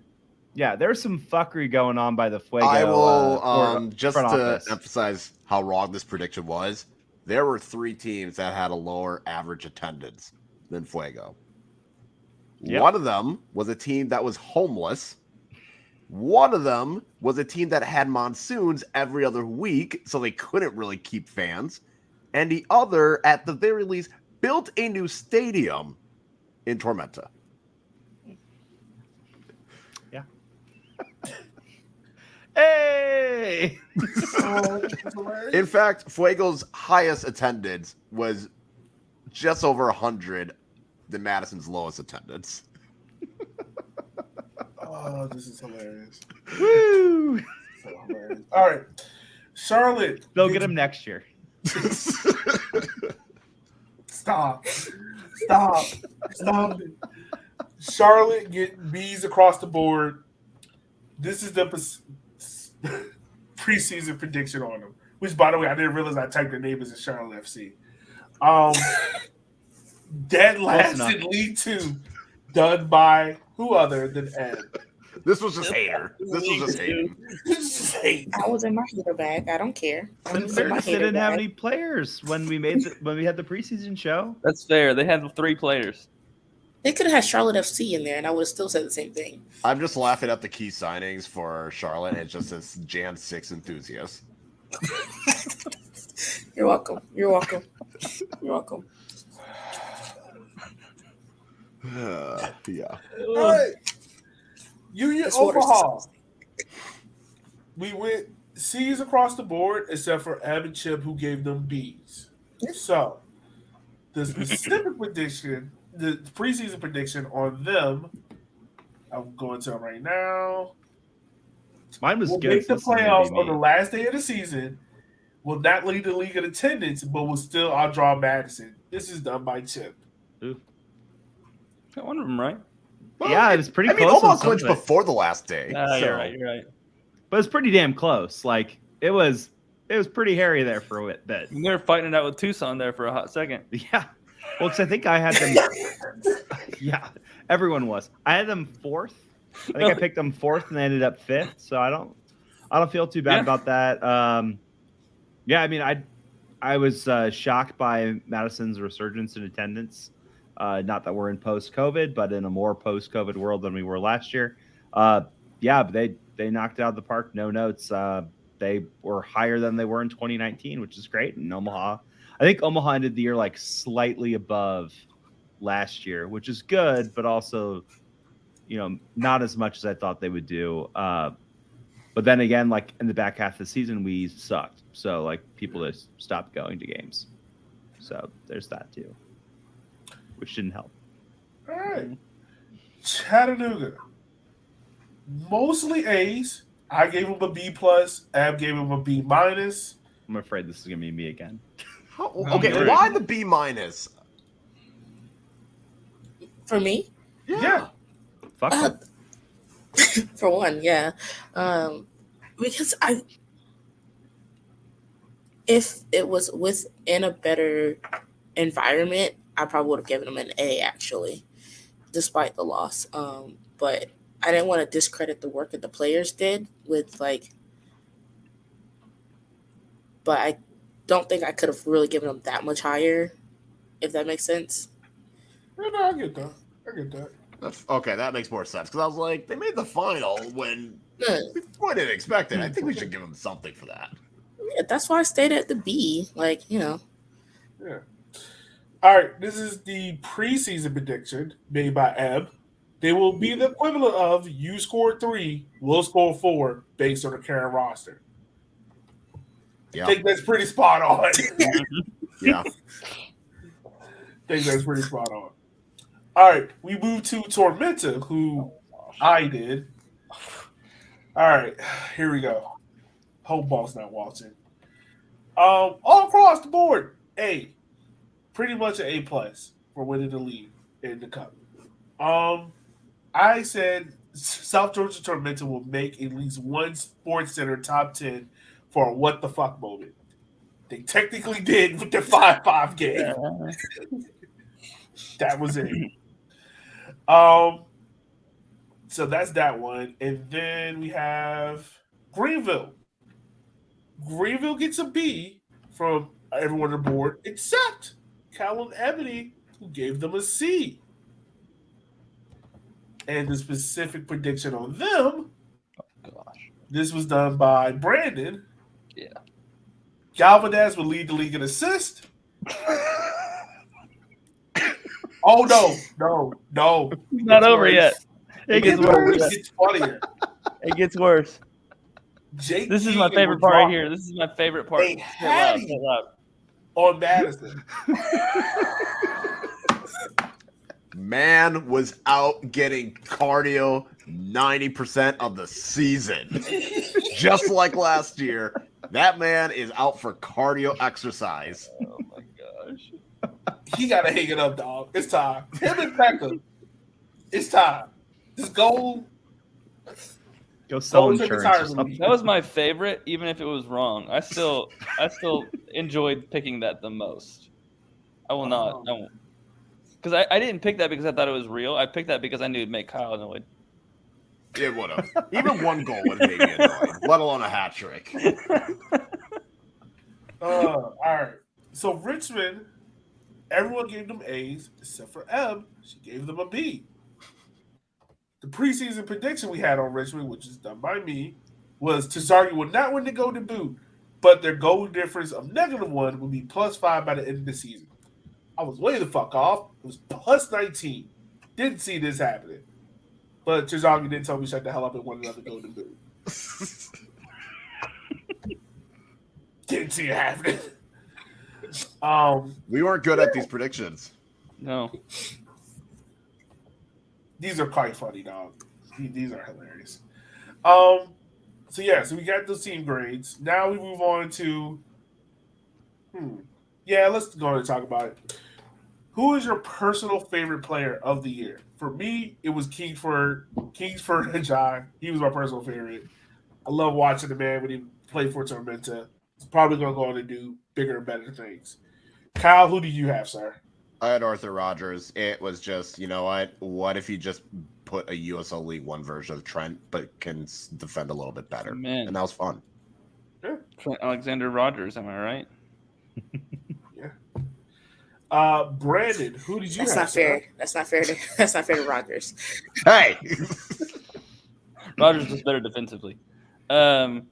Yeah, there's some fuckery going on by the Fuego. I will just front to office. emphasize how wrong this prediction was. There were 3 teams that had a lower average attendance than Fuego. Yep. One of them was a team that was homeless. One of them was a team that had monsoons every other week, so they couldn't really keep fans. And the other, at the very least, built a new stadium in Tormenta. Yeah. Hey! In fact, Fuego's highest attendance was just over 100 than Madison's lowest attendance. Oh, this is hilarious. Woo! So hilarious. All right, Charlotte. They'll get him next year. Stop it. Charlotte get B's across the board. This is the preseason prediction on them. Which, by the way, I didn't realize I typed their name as a Charlotte FC. Dead last in League 2, done by who other than Ed. This was just hater. I was in my hater bag. I don't care. They didn't have any players when we had the preseason show. That's fair. They had 3 players. They could have had Charlotte FC in there, and I would have still said the same thing. I'm just laughing at the key signings for Charlotte. It just says Jan 6 enthusiast. You're welcome. You're welcome. You're welcome. Yeah. All right. Union Omaha. We went C's across the board, except for Ab and Chip, who gave them B's. So, the specific prediction, the preseason prediction on them, I'm going to them right now. Mine was Will good. make the playoffs on the last day of the season. Will not lead the league in attendance, but will still outdraw Madison. This is done by Chip. Got one of them right. Well, yeah, it was pretty close. Almost clinched before the last day. You're right. But it's pretty damn close. Like it was pretty hairy there for a bit. They were fighting it out with Tucson there for a hot second. Yeah. Well, because I think I had them. Yeah, everyone was. I had them 4th. I think I picked them 4th, and they ended up 5th. So I don't feel too bad about that. Yeah, I mean, I was shocked by Madison's resurgence in attendance. Not that we're in post-COVID, but in a more post-COVID world than we were last year. Yeah, but they knocked it out of the park. No notes. They were higher than they were in 2019, which is great. And Omaha, I think Omaha ended the year like slightly above last year, which is good, but also, not as much as I thought they would do. But then again, like in the back half of the season, we sucked. So like people just stopped going to games. So there's that too, which didn't help. All right. Chattanooga. Mostly A's. I gave him a B plus. Ab gave him a B minus. I'm afraid this is gonna be me again. Okay, worried. why the B minus? For me, Yeah. Fuck them. for one, yeah, because if it was within a better environment, I probably would have given him an A actually, despite the loss. But I didn't want to discredit the work that the players did with like. But I don't think I could have really given them that much higher, if that makes sense. Yeah, no, I get that. Okay, that makes more sense because I was like, they made the final when we didn't expect it. I think we should give them something for that. Yeah, that's why I stayed at the B. Like, Yeah. All right, this is the preseason prediction made by Eb. They will be the equivalent of you scored 3, we'll score 4 based on the current roster. Yeah, I think that's pretty spot on. yeah. think that's pretty spot on. All right, we move to Tormenta, who I did. All right, here we go. Hope ball's not watching. All across the board, A. Pretty much an A plus for winning the league in the cup. I said South Georgia Tormenta will make at least one Sports Center top 10 for a what the fuck moment. They technically did with the 5-5 game. That was it. So that's that one. And then we have Greenville. Greenville gets a B from everyone on the board except Cal and Eboni, who gave them a C. And the specific prediction on them, this was done by Brandon. Yeah. Galvanez will lead the league in assist. Oh, no. It's not over yet. It gets worse. It gets funnier. It gets worse. Jake This is my Keegan favorite will part right drop here. This is my favorite part. a Hattie on Madison. Man was out getting cardio 90% of the season. Just like last year, that man is out for cardio exercise. Oh my gosh. He got to hang it up, dog. It's time. Him and Beckham. It's time. Just go. Go sell Those are the insurance or tires. something. That was my favorite, even if it was wrong. I still enjoyed picking that the most. I will not. Because I didn't pick that because I thought it was real. I picked that because I knew it'd make Kyle annoyed. It would have. Even one goal would have made me annoyed, let alone a hat trick. All right. So Richmond, everyone gave them A's except for Eb. She gave them a B. The preseason prediction we had on Richmond, which is done by me, was Tazargi would not win the Golden Boot, but their goal difference of -1 would be +5 by the end of the season. I was way the fuck off. It was +19. Didn't see this happening. But Tazargi didn't tell me shut the hell up and won another Golden Boot. Didn't see it happening. We weren't good at these predictions. No. These are quite funny, dog. These are hilarious. So we got those team grades. Now we move on to let's go ahead and talk about it. Who is your personal favorite player of the year? For me, it was Kingsford Ajay. He was my personal favorite. I love watching the man when he played for Tormenta. He's probably going to go on to do bigger and better things. Kyle, who do you have, sir? I had Arthur Rogers. It was just, you know what? What if you just put a USL League One version of Trent, but can defend a little bit better? Man. And that was fun. Yeah. Trent Alexander Rogers, am I right? Brandon, who did you that's have? not fair. That's not fair. That's not fair to Rogers. Hey! Rogers was better defensively. Anyway.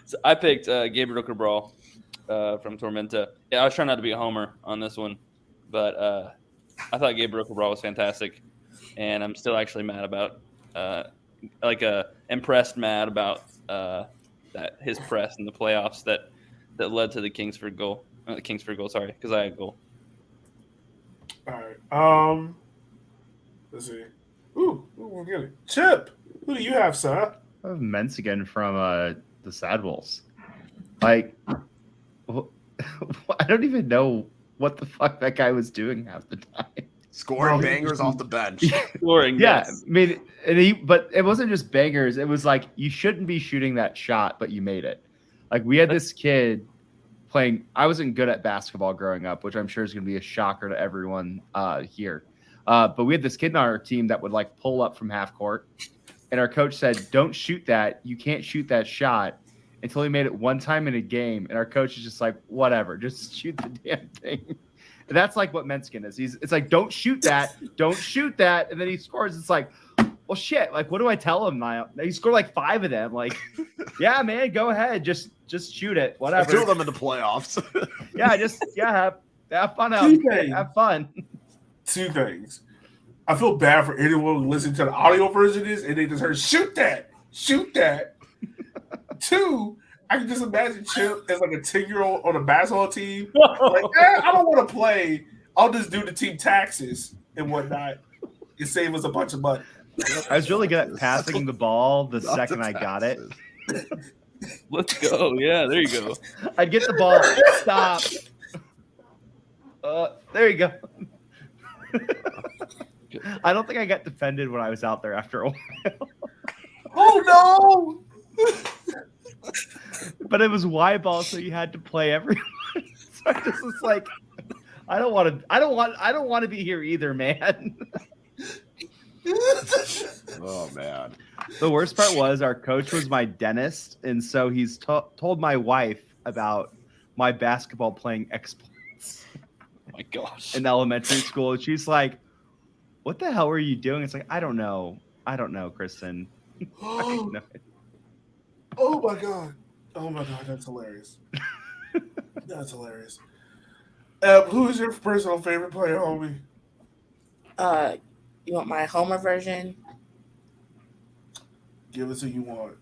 So I picked Gabriel Cabral from Tormenta. Yeah, I was trying not to be a homer on this one, but I thought Gabriel Cabral was fantastic, and I'm still actually mad about impressed Matt about that his press in the playoffs that led to the Kingsford goal. Sorry, because I had a goal. All right. Let's see. Ooh, we're getting Chip. Who do you have, sir? I have Menzigan from the Sad Wolves. Like, I don't even know what the fuck that guy was doing half the time. Scoring bangers off the bench. Scoring, Yeah, yes. I mean, but it wasn't just bangers. It was like you shouldn't be shooting that shot, but you made it. Like we had this kid playing. I wasn't good at basketball growing up, which I'm sure is going to be a shocker to everyone here. But we had this kid on our team that would like pull up from half court, and our coach said, "Don't shoot that. You can't shoot that shot." Until he made it one time in a game, and our coach is just like, "Whatever, just shoot the damn thing." And that's like what Menzigan is. It's like, "Don't shoot that, don't shoot that," and then he scores. It's like, well, shit. Like, what do I tell him now? He scored like 5 of them. Like, yeah, man, go ahead, just shoot it, whatever. 2 of them in the playoffs. Have fun out. Have fun. 2 things. I feel bad for anyone listening to the audio version of this and they just heard shoot that. 2, I can just imagine Chip as like a 10-year-old on a basketball team. Like, I don't want to play. I'll just do the team taxes and whatnot and save us a bunch of money. I was really good at passing the ball the second I got it. Let's go. Yeah, there you go. I'd get the ball. Stop. There you go. I don't think I got defended when I was out there after a while. Oh no! But it was Y ball, so you had to play everyone. So I just was like, I don't want to be here either, man. Oh man. The worst part was our coach was my dentist, and so he's told my wife about my basketball playing exploits. Oh my gosh. In elementary school, and she's like, "What the hell were you doing?" It's like, I don't know, Kristen. Oh my god! That's hilarious. That's hilarious. Who is your personal favorite player, homie? You want my Homer version? Give us who you want.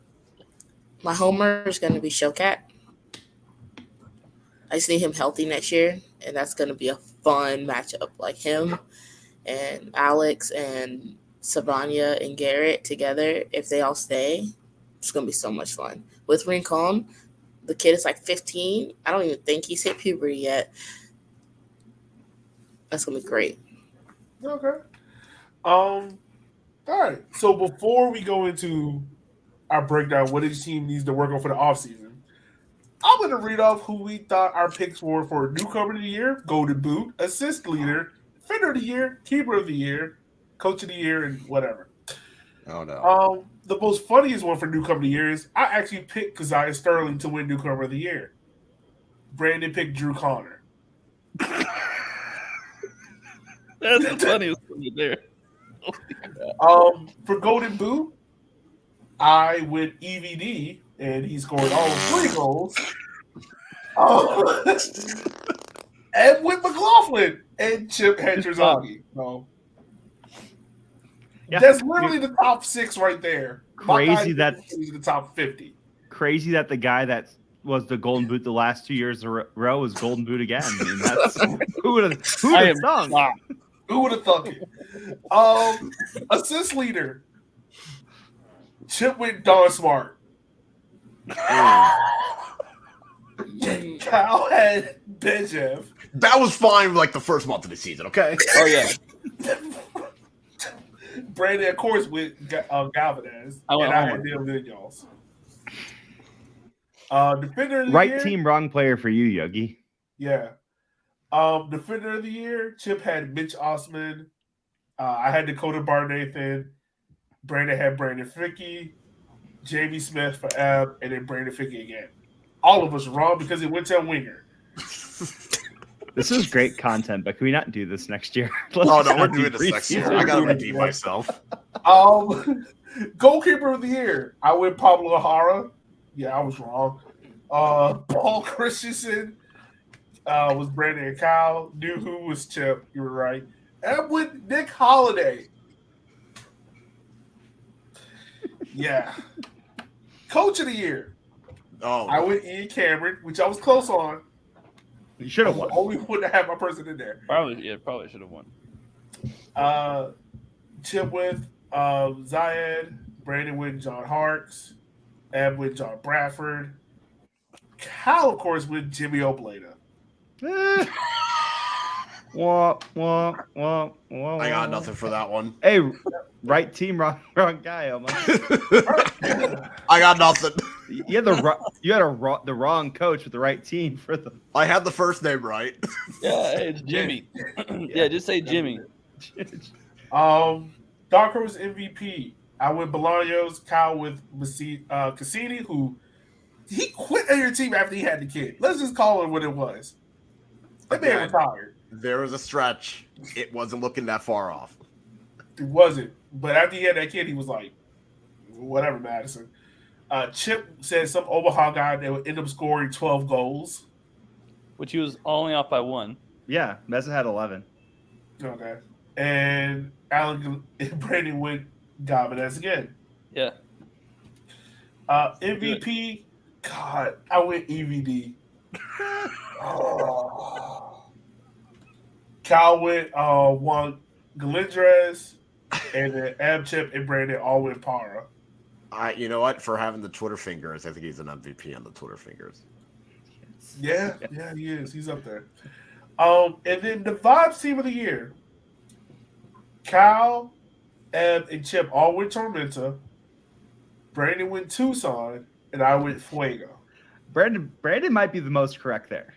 My Homer is going to be Showcat. I see him healthy next year, and that's going to be a fun matchup. Like him and Alex and Savanya and Garrett together, if they all stay, it's going to be so much fun. With Rincon, the kid is like 15. I don't even think he's hit puberty yet. That's going to be great. Okay. All right. So before we go into our breakdown, what each team needs to work on for the offseason, I'm going to read off who we thought our picks were for newcomer of the year, golden boot, assist leader, defender of the year, keeper of the year, coach of the year, and whatever. Oh no. The most funniest one for newcomer of the year is I actually picked Keziah Sterling to win newcomer of the year. Brandon picked Drew Connor. That's the funniest one there. For golden boot, I went EVD, and he scored all 3 goals. And with McLaughlin and Chip Hedgerzaki. So that's literally the top 6 right there. Crazy that he's the top 50. Crazy that the guy that was the golden boot the last 2 years in a row is golden boot again. I mean, that's who would have thunk? Who would have thunk it? Assist leader. Chip went Don Smart. Kyle had Benjev. That was fine like the first month of the season, okay? Oh yeah. Brandon, of course, with Galvanez. I had them y'all's. Defender of the right year. Team, wrong player for you, Yogi. Yeah. Defender of the year, Chip had Mitch Osman. I had Dakota Barnathan. Brandon had Brandon Fickey. Jamie Smith for Ebb, and then Brandon Fickey again. All of us wrong because it went to a winger. This is great content, but can we not do this next year? Oh no, we're doing this next year. I gotta redeem myself. Goalkeeper of the year, I went Pablo O'Hara. Yeah, I was wrong. Paul Christensen was Brandon and Kyle. Knew who was Chip. You were right. And with Nick Holiday. Yeah. Coach of the year. Oh, I went Ian Cameron, which I was close on. You should I have won. only would have had my person in there. Probably should have won. Chip with Zayed, Brandon with John Harks, Eb with John Bradford, Cal, of course, with Jimmy Obleda. Wah, wah, wah, wah, I got wah. nothing for that one. Hey, right team, wrong guy. Almost. I got nothing. You had the wrong coach with the right team for the. I had the first name right. Yeah, hey, it's Jimmy. Yeah, just say Jimmy. Dark Horse MVP. I went Bolaños, Kyle with Cassini, who he quit on your team after he had the kid. Let's just call it what it was. That man retired. There was a stretch. It wasn't looking that far off. It wasn't. But after he had that kid, he was like, whatever, Madison. Chip said some Omaha guy that would end up scoring 12 goals. Which he was only off by 1. Yeah, Mesa had 11. Okay. And Alan and Brandon went Gomez again. Yeah. MVP, God, I went EVD. Kyle went Juan Galindres, and then Ab Chip and Brandon all went Para. You know what? For having the Twitter fingers, I think he's an MVP on the Twitter fingers. Yeah, he is. He's up there. And then the Vibes Team of the Year. Kyle, Eb, and Chip all went Tormenta. Brandon went Tucson, and I went Fuego. Brandon might be the most correct there.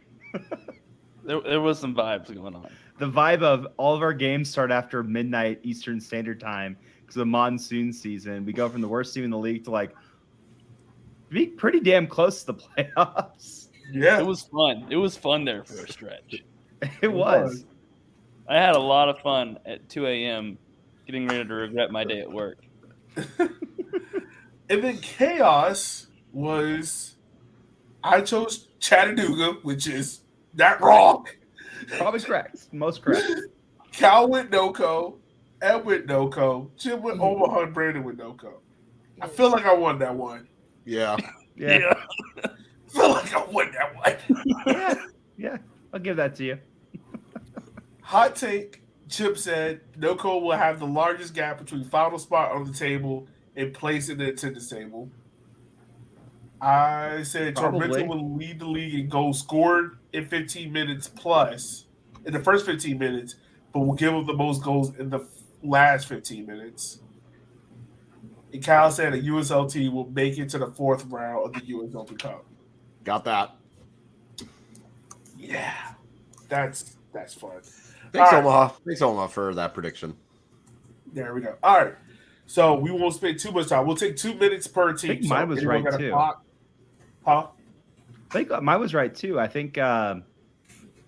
There was some vibes going on. The vibe of all of our games start after midnight Eastern Standard Time because of the monsoon season. We go from the worst team in the league to like be pretty damn close to the playoffs. Yeah. It was fun. It was fun there for a stretch. It was. I had a lot of fun at 2 a.m. getting ready to regret my day at work. And then Chaos was, I chose Chattanooga, which is not wrong. Probably correct. Most correct. Cal went NoCo, Ed went NoCo, Jim went Omaha, and Brandon went NoCo. I feel like I won that one. Yeah. Yeah. I feel like I won that one. Yeah. I'll give that to you. Hot take, Chip said NoCo will have the largest gap between final spot on the table and place in the attendance table. I said Probably. Tormenta will lead the league in goals scored in 15 minutes plus in the first 15 minutes, but will give up the most goals in the last 15 minutes. And Kyle said a USLT will make it to the 4th round of the US Open Cup. Got that. Yeah, that's fun. Thanks, All right. Omaha. Thanks, Omaha, for that prediction. There we go. All right. So we won't spend too much time. We'll take 2 minutes per team. I think mine was anyone right, got a too. clock? Huh? I think mine was right too. I think because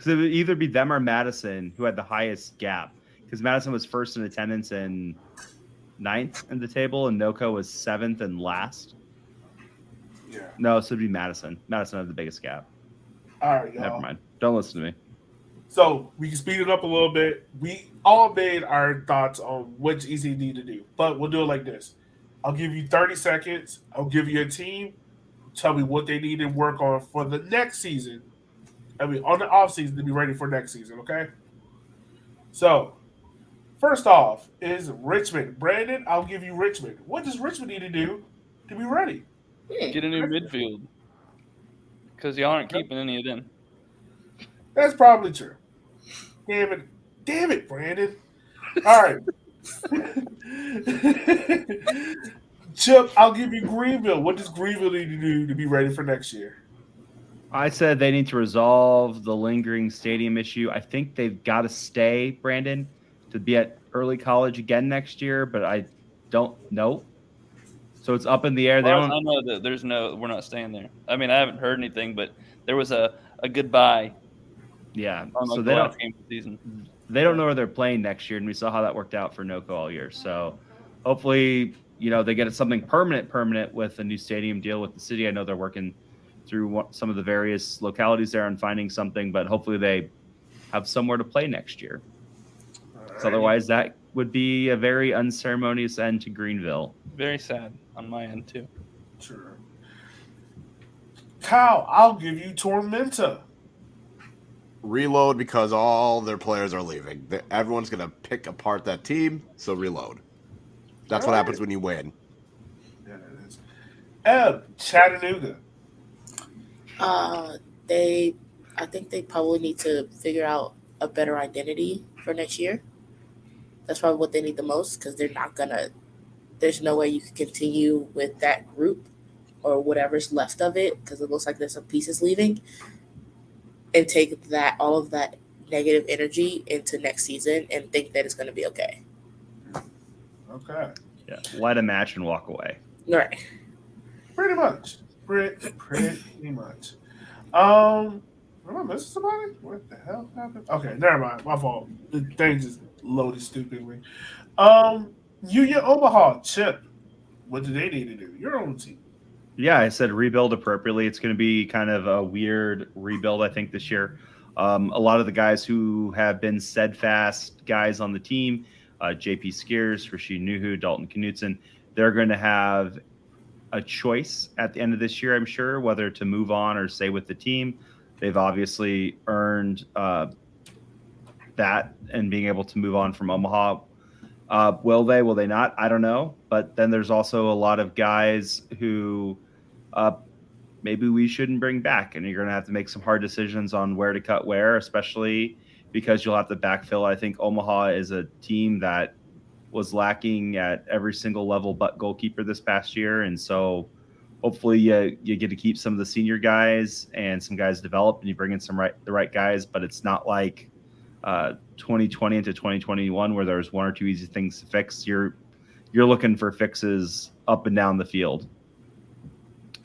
it would either be them or Madison who had the highest gap. Because Madison was first in attendance and 9th in the table, and NoCo was 7th and last. Yeah. No, so it'd be Madison. Madison had the biggest gap. All right, y'all. Never mind. Don't listen to me. So we can speed it up a little bit. We all made our thoughts on what easy need to do, but we'll do it like this. I'll give you 30 seconds. I'll give you a team. Tell me what they need to work on for the next season. I mean, on the off season to be ready for next season. Okay. So, first off is Richmond. Brandon, I'll give you Richmond. What does Richmond need to do to be ready? Get a new midfield. Because y'all aren't keeping any of them. That's probably true. Damn it, Brandon. All right. Chip, I'll give you Greenville. What does Greenville need to do to be ready for next year? I said they need to resolve the lingering stadium issue. I think they've got to stay, Brandon, to be at early college again next year, but I don't know. So it's up in the air. I know that we're not staying there. I mean, I haven't heard anything, but there was a goodbye. Yeah. On So the last game of the season. They don't know where they're playing next year, and we saw how that worked out for NoCo all year. So hopefully, they get something permanent with a new stadium deal with the city. I know they're working through some of the various localities there and finding something, but hopefully they have somewhere to play next year. Right. Otherwise, that would be a very unceremonious end to Greenville. Very sad. on my end too. Sure. Kyle, I'll give you Tormenta. Reload because all their players are leaving. Everyone's going to pick apart that team, so reload. That's what happens when you win. Yeah, it is. Chattanooga. I think they probably need to figure out a better identity for next year. That's probably what they need the most because there's no way you can continue with that group or whatever's left of it because it looks like there's some pieces leaving and take all of that negative energy into next season and think that it's going to be okay. Okay. Yeah, light a match and walk away. Right. Pretty much. Pretty much. Am I missing somebody? What the hell happened? Okay, never mind. My fault. The thing just loaded stupidly. Union Omaha, Chip. What do they need to do? Your own team. Yeah, I said rebuild appropriately. It's going to be kind of a weird rebuild, I think, this year. A lot of the guys who have been steadfast guys on the team, JP Skiers, Rashid Nuhu, Dalton Knutson, they're going to have a choice at the end of this year, I'm sure, whether to move on or stay with the team. They've obviously earned that and being able to move on from Omaha. Will they not? I don't know. But then there's also a lot of guys who maybe we shouldn't bring back. And you're going to have to make some hard decisions on where to cut where, especially because you'll have to backfill. I think Omaha is a team that was lacking at every single level but goalkeeper this past year. And so hopefully you get to keep some of the senior guys and some guys develop and you bring in the right guys. But it's not like 2020 into 2021 where there's one or two easy things to fix. You're looking for fixes up and down the field.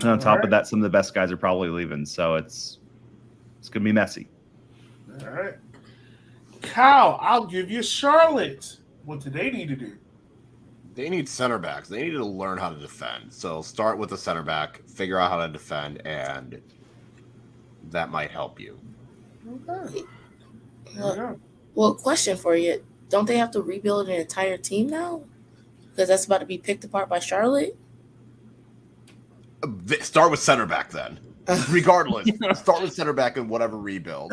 And on top of that, some of the best guys are probably leaving. So it's going to be messy. All right. Kyle, I'll give you Charlotte. What do they need to do? They need center backs. They need to learn how to defend. So start with a center back, figure out how to defend, and that might help you. Okay. Well, question for you. Don't they have to rebuild an entire team now? Because that's about to be picked apart by Charlotte? Start with center back then. Regardless, start with center back in whatever rebuild.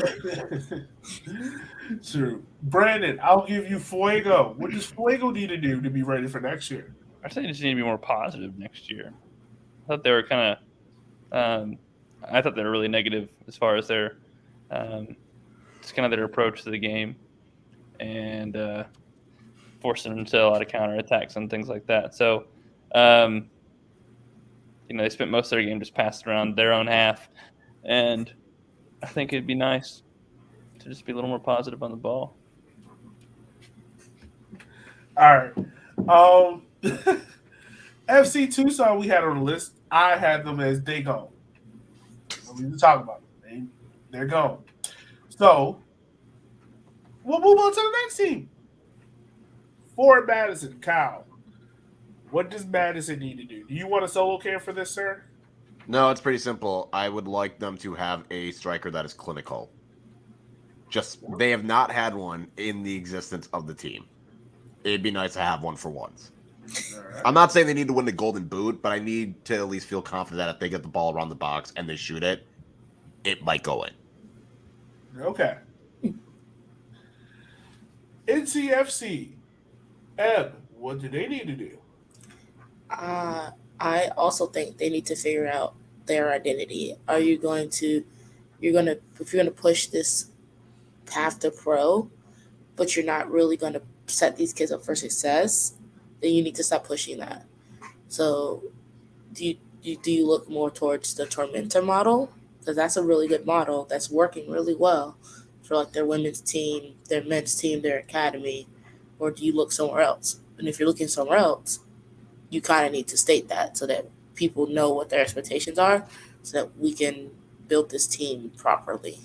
True. Brandon, I'll give you Fuego. What does Fuego need to do to be ready for next year? I think they just need to be more positive next year. I thought they were kind of I thought they were really negative as far as their it's kind of their approach to the game and forcing them to a lot of counterattacks and things like that. So, they spent most of their game just passing around their own half. And I think it'd be nice to just be a little more positive on the ball. All right. FC Tucson we had on the list. I had them as they gone. We need to talk about them. They're gone. So we'll move on to the next team. Fort Madison, Kyle. What does Madison need to do? Do you want a solo cam for this, sir? No, it's pretty simple. I would like them to have a striker that is clinical. They have not had one in the existence of the team. It'd be nice to have one for once. Right. I'm not saying they need to win the Golden Boot, but I need to at least feel confident that if they get the ball around the box and they shoot it, it might go in. Okay. NCFC. What do they need to do? I also think they need to figure out their identity. If you're going to push this path to pro, but you're not really going to set these kids up for success, then you need to stop pushing that. So do you look more towards the Tormenta model? Because that's a really good model that's working really well for like their women's team, their men's team, their academy, or do you look somewhere else? And if you're looking somewhere else, you kind of need to state that so that people know what their expectations are so that we can build this team properly.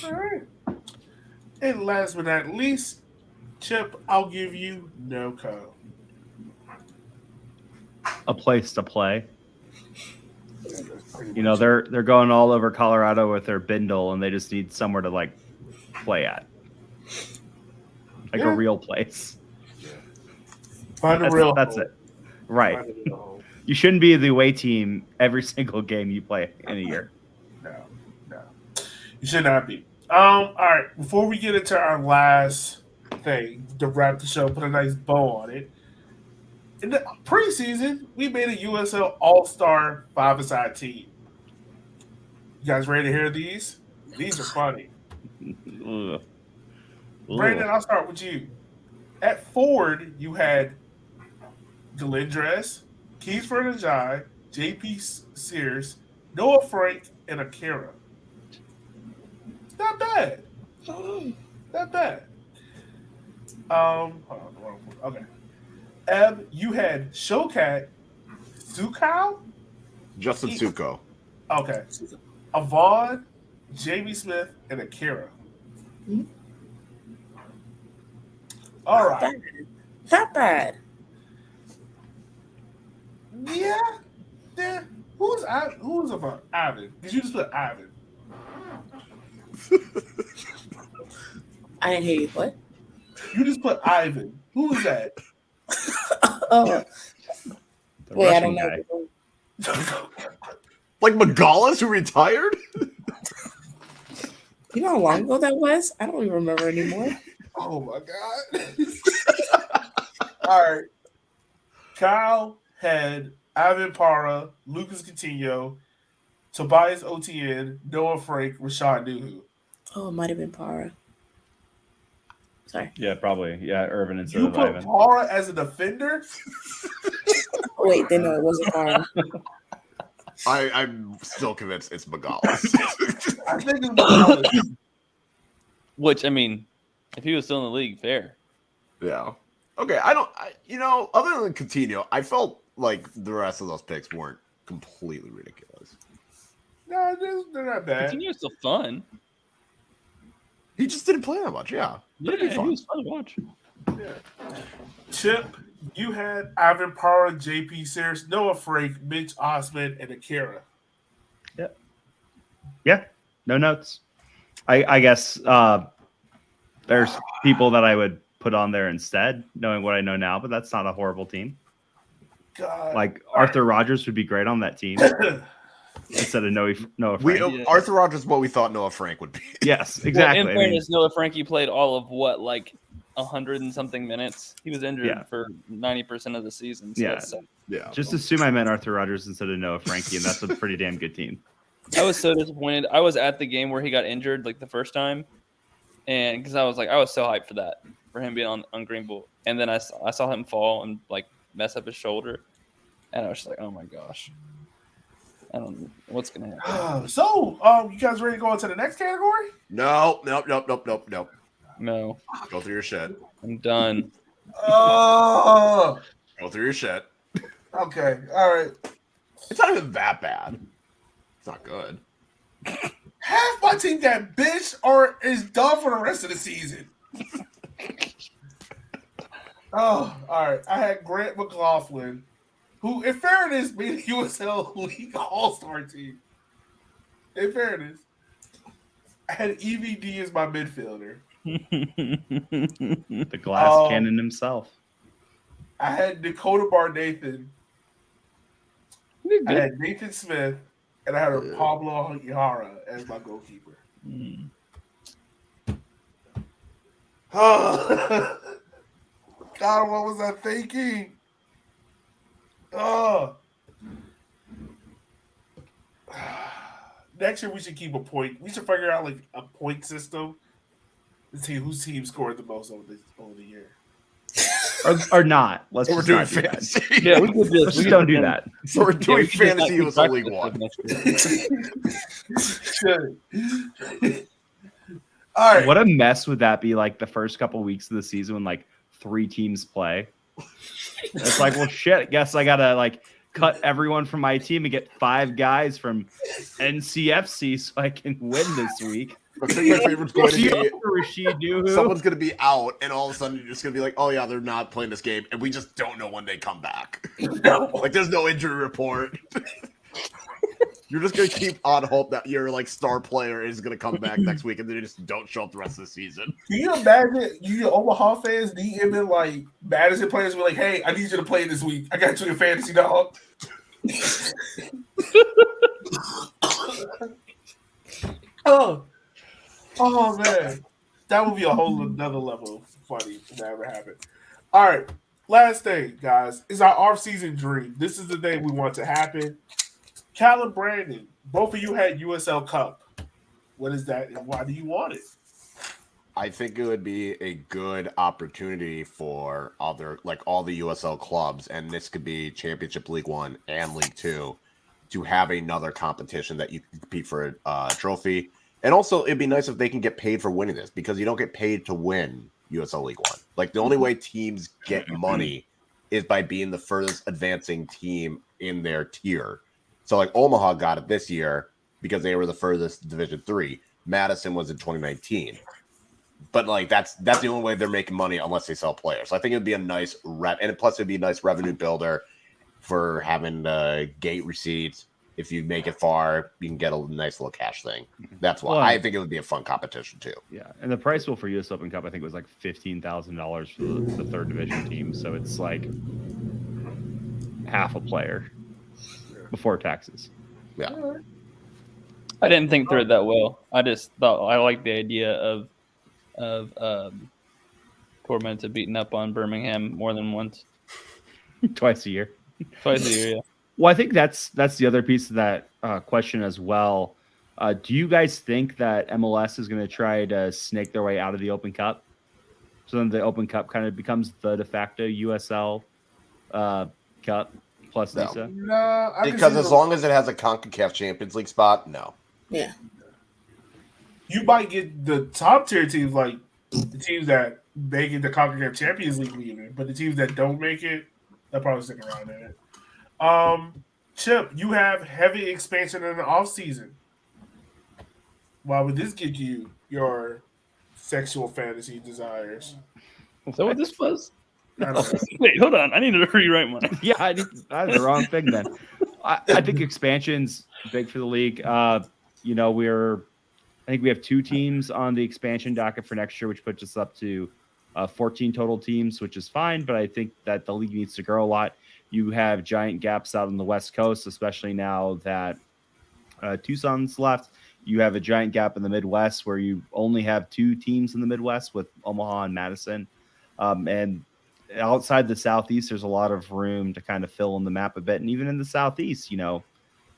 All right. And last but not least, Chip, I'll give you NoCo. A place to play. They're going all over Colorado with their bindle, and they just need somewhere to play at, a real place. Find a real. That's it. Right. Find a new home. You shouldn't be the away team every single game you play in a year. No. You should not be. All right. Before we get into our last thing to wrap the show, put a nice bow on it. In the preseason, we made a USL All-Star 5-a-side team. You guys ready to hear these? These are funny. Ugh. Brandon, I'll start with you. At forward, you had Galindres, Keith Fernandez, JP Sears, Noah Frank, and Akira. Not bad. Not bad. Hold on, wrong one. Okay. You had Showcat, Sukau? Justin Suko. Okay. Avon, Jamie Smith, and Akira. All right. Not bad. Yeah. Who's about Ivan? Because you just put Ivan. I didn't hear you. What? You just put Ivan. Who is that? Oh, The wait, I Russian don't know. guy. Like Magalas, who retired? You know how long ago that was? I don't even remember anymore. Oh my god. All right. Kyle had Ivan Para, Lucas Coutinho, Tobias Otien, Noah Frank, Rashad Nuhu. Oh, it might have been Para. Sorry. Yeah, probably. Yeah, Irvin instead You of put Ivan. Para as a defender? Wait, then no, it wasn't Para. I'm still convinced it's Magalas. I think it's Morales. Which, I mean, if he was still in the league, fair. Yeah. Okay. Other than Coutinho, I felt like the rest of those picks weren't completely ridiculous. No, they're not bad. Coutinho's still fun. He just didn't play that much. Yeah. Yeah, be he fun. was fun to watch. Yeah. Chip, you had Ivan Para, JP Sears, Noah Frank, Mitch Osman, and Akira. Yeah, no notes. I guess there's people that I would put on there instead, knowing what I know now, but that's not a horrible team. God. Like Arthur Rogers would be great on that team instead of Noah Frank. Yeah. Arthur Rogers is what we thought Noah Frank would be. Yes, exactly. Well, in fairness, Noah Frankie played all of 100 and something minutes. He was injured for 90% of the season. So Yeah. that's- Yeah. Just assume I meant Arthur Rogers instead of Noah Frankie, and that's a pretty damn good team. I was so disappointed. I was at the game where he got injured the first time, and because I was so hyped for him being on Greenville, and then I saw him fall and mess up his shoulder, and I was just like, oh my gosh, I don't know what's gonna happen. So, you guys ready to go on to the next category? Nope. No, Go through your shit. I'm done. Oh, Go through your shit. okay. All right. It's not even that bad. It's not good. Half my team got bitch or is done for the rest of the season. Oh, all right. I had Grant McLaughlin, who, in fairness, made the USL League All-Star team. In fairness. I had EVD as my midfielder. The glass cannon himself. I had Dakota Bar-Nathan. I had Nathan Smith, and I had Pablo Ihara as my goalkeeper. Oh, God, what was I thinking? Oh. Next year, we should keep a point. We should figure out a point system and see whose team scored the most over the year. Or not. Let's So we're just doing not do that. fantasy. Yeah, we could Let's just don't do that. So we're doing we could just fantasy not USL keep League practice 1. Good. All right. What a mess would that be the first couple weeks of the season when 3 teams play? It's well, shit, I guess I gotta cut everyone from my team and get 5 guys from NCFC so I can win this week. I think my favorite's going to be Rashid Nuhu. someone's going to be out, and all of a sudden you're just going to be oh yeah, they're not playing this game, and we just don't know when they come back. No. There's no injury report. You're just gonna keep on hope that your like star player is gonna come back next week, and then you just don't show up the rest of the season. Can you imagine you Omaha fans DMing like Madison players be like, "Hey, I need you to play this week. I got you in fantasy, dog." oh man, that would be a whole another level of funny if that ever happened. All right, last thing, guys, is our off-season dream. This is the thing we want to happen. Cal and Brandon, both of you had USL Cup. What is that, and why do you want it? I think it would be a good opportunity for other, like all the USL clubs, and this could be Championship League 1 and League 2, to have another competition that you can compete for a trophy. And also, it'd be nice if they can get paid for winning this, because you don't get paid to win USL League 1. Like, the only way teams get money is by being the furthest advancing team in their tier. So, like, Omaha got it this year because they were the furthest Division 3. Madison was in 2019. But like that's the only way they're making money unless they sell players. So I think it would be a nice and plus it'd be a nice revenue builder for having gate receipts. If you make it far, you can get a nice little cash thing. That's why I think it would be a fun competition too. Yeah, and the price pool for US Open Cup I think was like $15,000 for the third division team. So it's like half a player before taxes. Yeah. I didn't think through it that well. I just thought I liked the idea of Tormenta beating up on Birmingham more than once. Twice a year. Twice a year, yeah. Well, I think that's the other piece of that question as well. Do you guys think that MLS is going to try to snake their way out of the Open Cup? So then the Open Cup kind of becomes the de facto USL Cup plus Visa? No, because as long as it has a CONCACAF Champions League spot, no. Yeah. You might get the top tier teams, like the teams that make it the CONCACAF Champions League even, but the teams that don't make it, they'll probably stick around in it. Chip, you have heavy expansion in the offseason. Why would this give you your sexual fantasy desires? Is that what this was? I don't know. Wait, hold on. I need to rewrite mine. Yeah, I had the wrong thing then. I think expansion's big for the league. I think we have 2 teams on the expansion docket for next year, which puts us up to 14 total teams, which is fine. But I think that the league needs to grow a lot. You have giant gaps out on the West Coast, especially now that Tucson's left. You have a giant gap in the Midwest where you only have 2 teams in the Midwest with Omaha and Madison. And outside the Southeast, there's a lot of room to kind of fill in the map a bit. And even in the Southeast,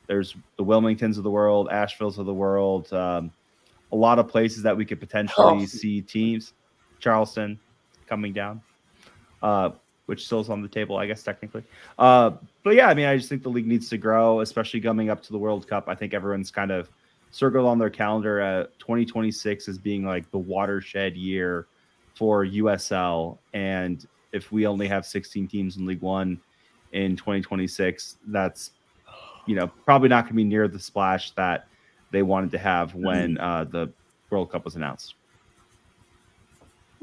there's the Wilmingtons of the world, Asheville's of the world, a lot of places that we could potentially see teams. Charleston coming down, which still is on the table, I guess, technically. But yeah, I mean, I just think the league needs to grow, especially coming up to the World Cup. I think everyone's kind of circled on their calendar 2026 as being like the watershed year for USL. And if we only have 16 teams in League One in 2026, that's, probably not going to be near the splash that they wanted to have when the World Cup was announced.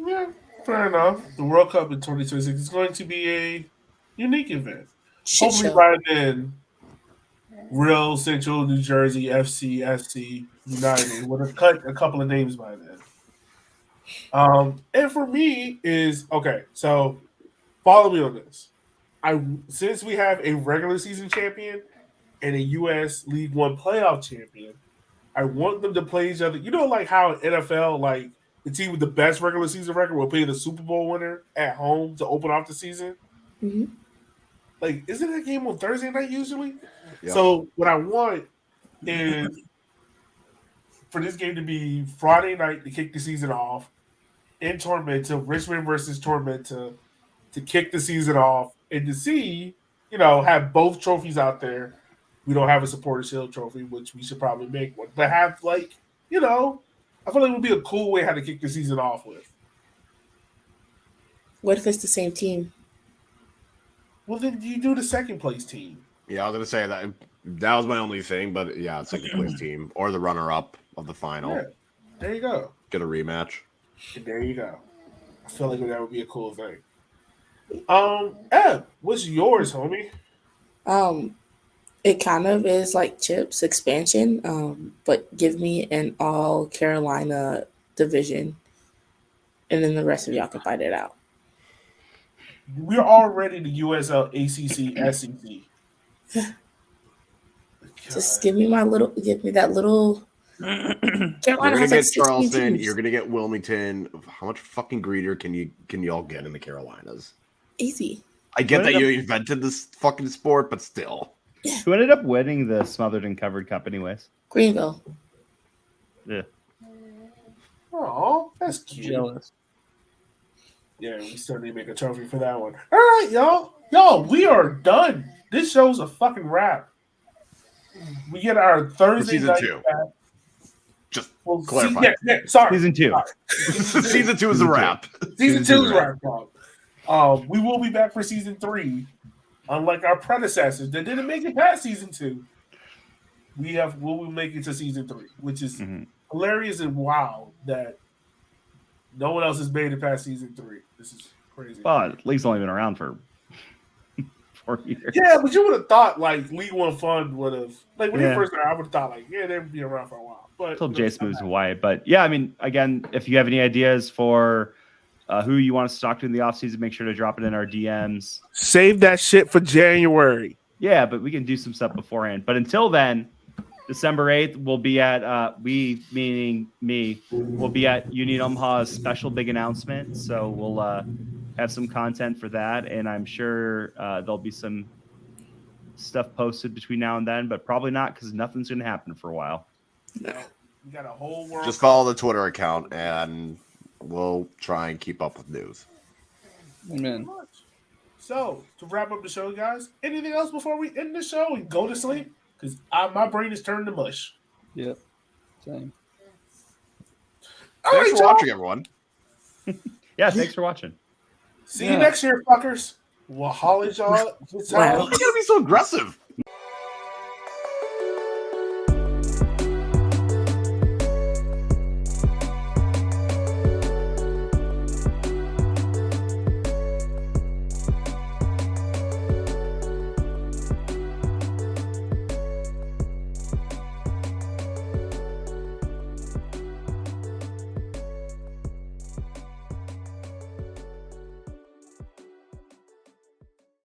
Yeah, fair enough. The World Cup in 2026 is going to be a unique event. Hopefully by then, Real Central New Jersey FC, SC United would have cut a couple of names by then. And for me is, okay, so follow me on this. Since we have a regular season champion and a U.S. League One playoff champion, I want them to play each other. Like how in NFL, like the team with the best regular season record will play the Super Bowl winner at home to open off the season. Mm-hmm. Like, isn't that game on Thursday night usually? Yep. So what I want is for this game to be Friday night to kick the season off in Tormenta, Richmond versus Tormenta to kick the season off, and to see, have both trophies out there. We don't have a Supporters Shield trophy, which we should probably make one. But have, I feel like it would be a cool way how to kick the season off with. What if it's the same team? Well, then you do the second place team. Yeah, I was going to say that was my only thing, but yeah, second place team or the runner-up of the final. Yeah, there you go. Get a rematch. And there you go. I feel like that would be a cool thing. Eb, what's yours, homie? It kind of is like Chip's expansion, but give me an all Carolina division, and then the rest of y'all can fight it out. We're already the USL, ACC, SEC. Just give me that little. You're Carolina gonna has get like 16 Charleston. teams. You're gonna get Wilmington. How much fucking greedier can you all get in the Carolinas? Easy. I get What that did you invented this fucking sport, but still. Who ended up winning the Smothered and Covered Cup, anyways? Greenville. Yeah. Oh, that's cute. Jealous. Yeah, we still need to make a trophy for that one. All right, y'all. Y'all, we are done. This show's a fucking wrap. We get our Thursday season night 2. back. Just Well, clarify. Sorry. Season 2. Sorry. Season 2 is a wrap. Season 2 is a wrap, dog. We will be back for season 3. Unlike our predecessors that didn't make it past season 2, we'll make it to season 3, which is hilarious and wild that no one else has made it past season 3. This is crazy. Well, league's only been around for 4 years. Yeah, but you would have thought like League One Fund would have like when Yeah. you first started, I would have thought like they'd be around for a while. But Until Jace moves away. But yeah, I mean, again, if you have any ideas for who you want us to talk to in the offseason, make sure to drop it in our DMs. Save that shit for January. Yeah, but we can do some stuff beforehand. But until then, December 8th, we'll be at, we, meaning me, we'll be at Union Omaha's special big announcement. So we'll have some content for that. And I'm sure there'll be some stuff posted between now and then, but probably not because nothing's going to happen for a while. No, we got a whole world. Just follow the Twitter account and we'll try and keep up with news. Amen. So to wrap up the show, guys, anything else before we end the show and go to sleep? Because my brain is turned to mush. Yep. Same. All Thanks right, for y'all. watching, everyone. Yeah, thanks for watching. See you next year, fuckers. We'll holler at y'all. Wow. You gotta be so aggressive.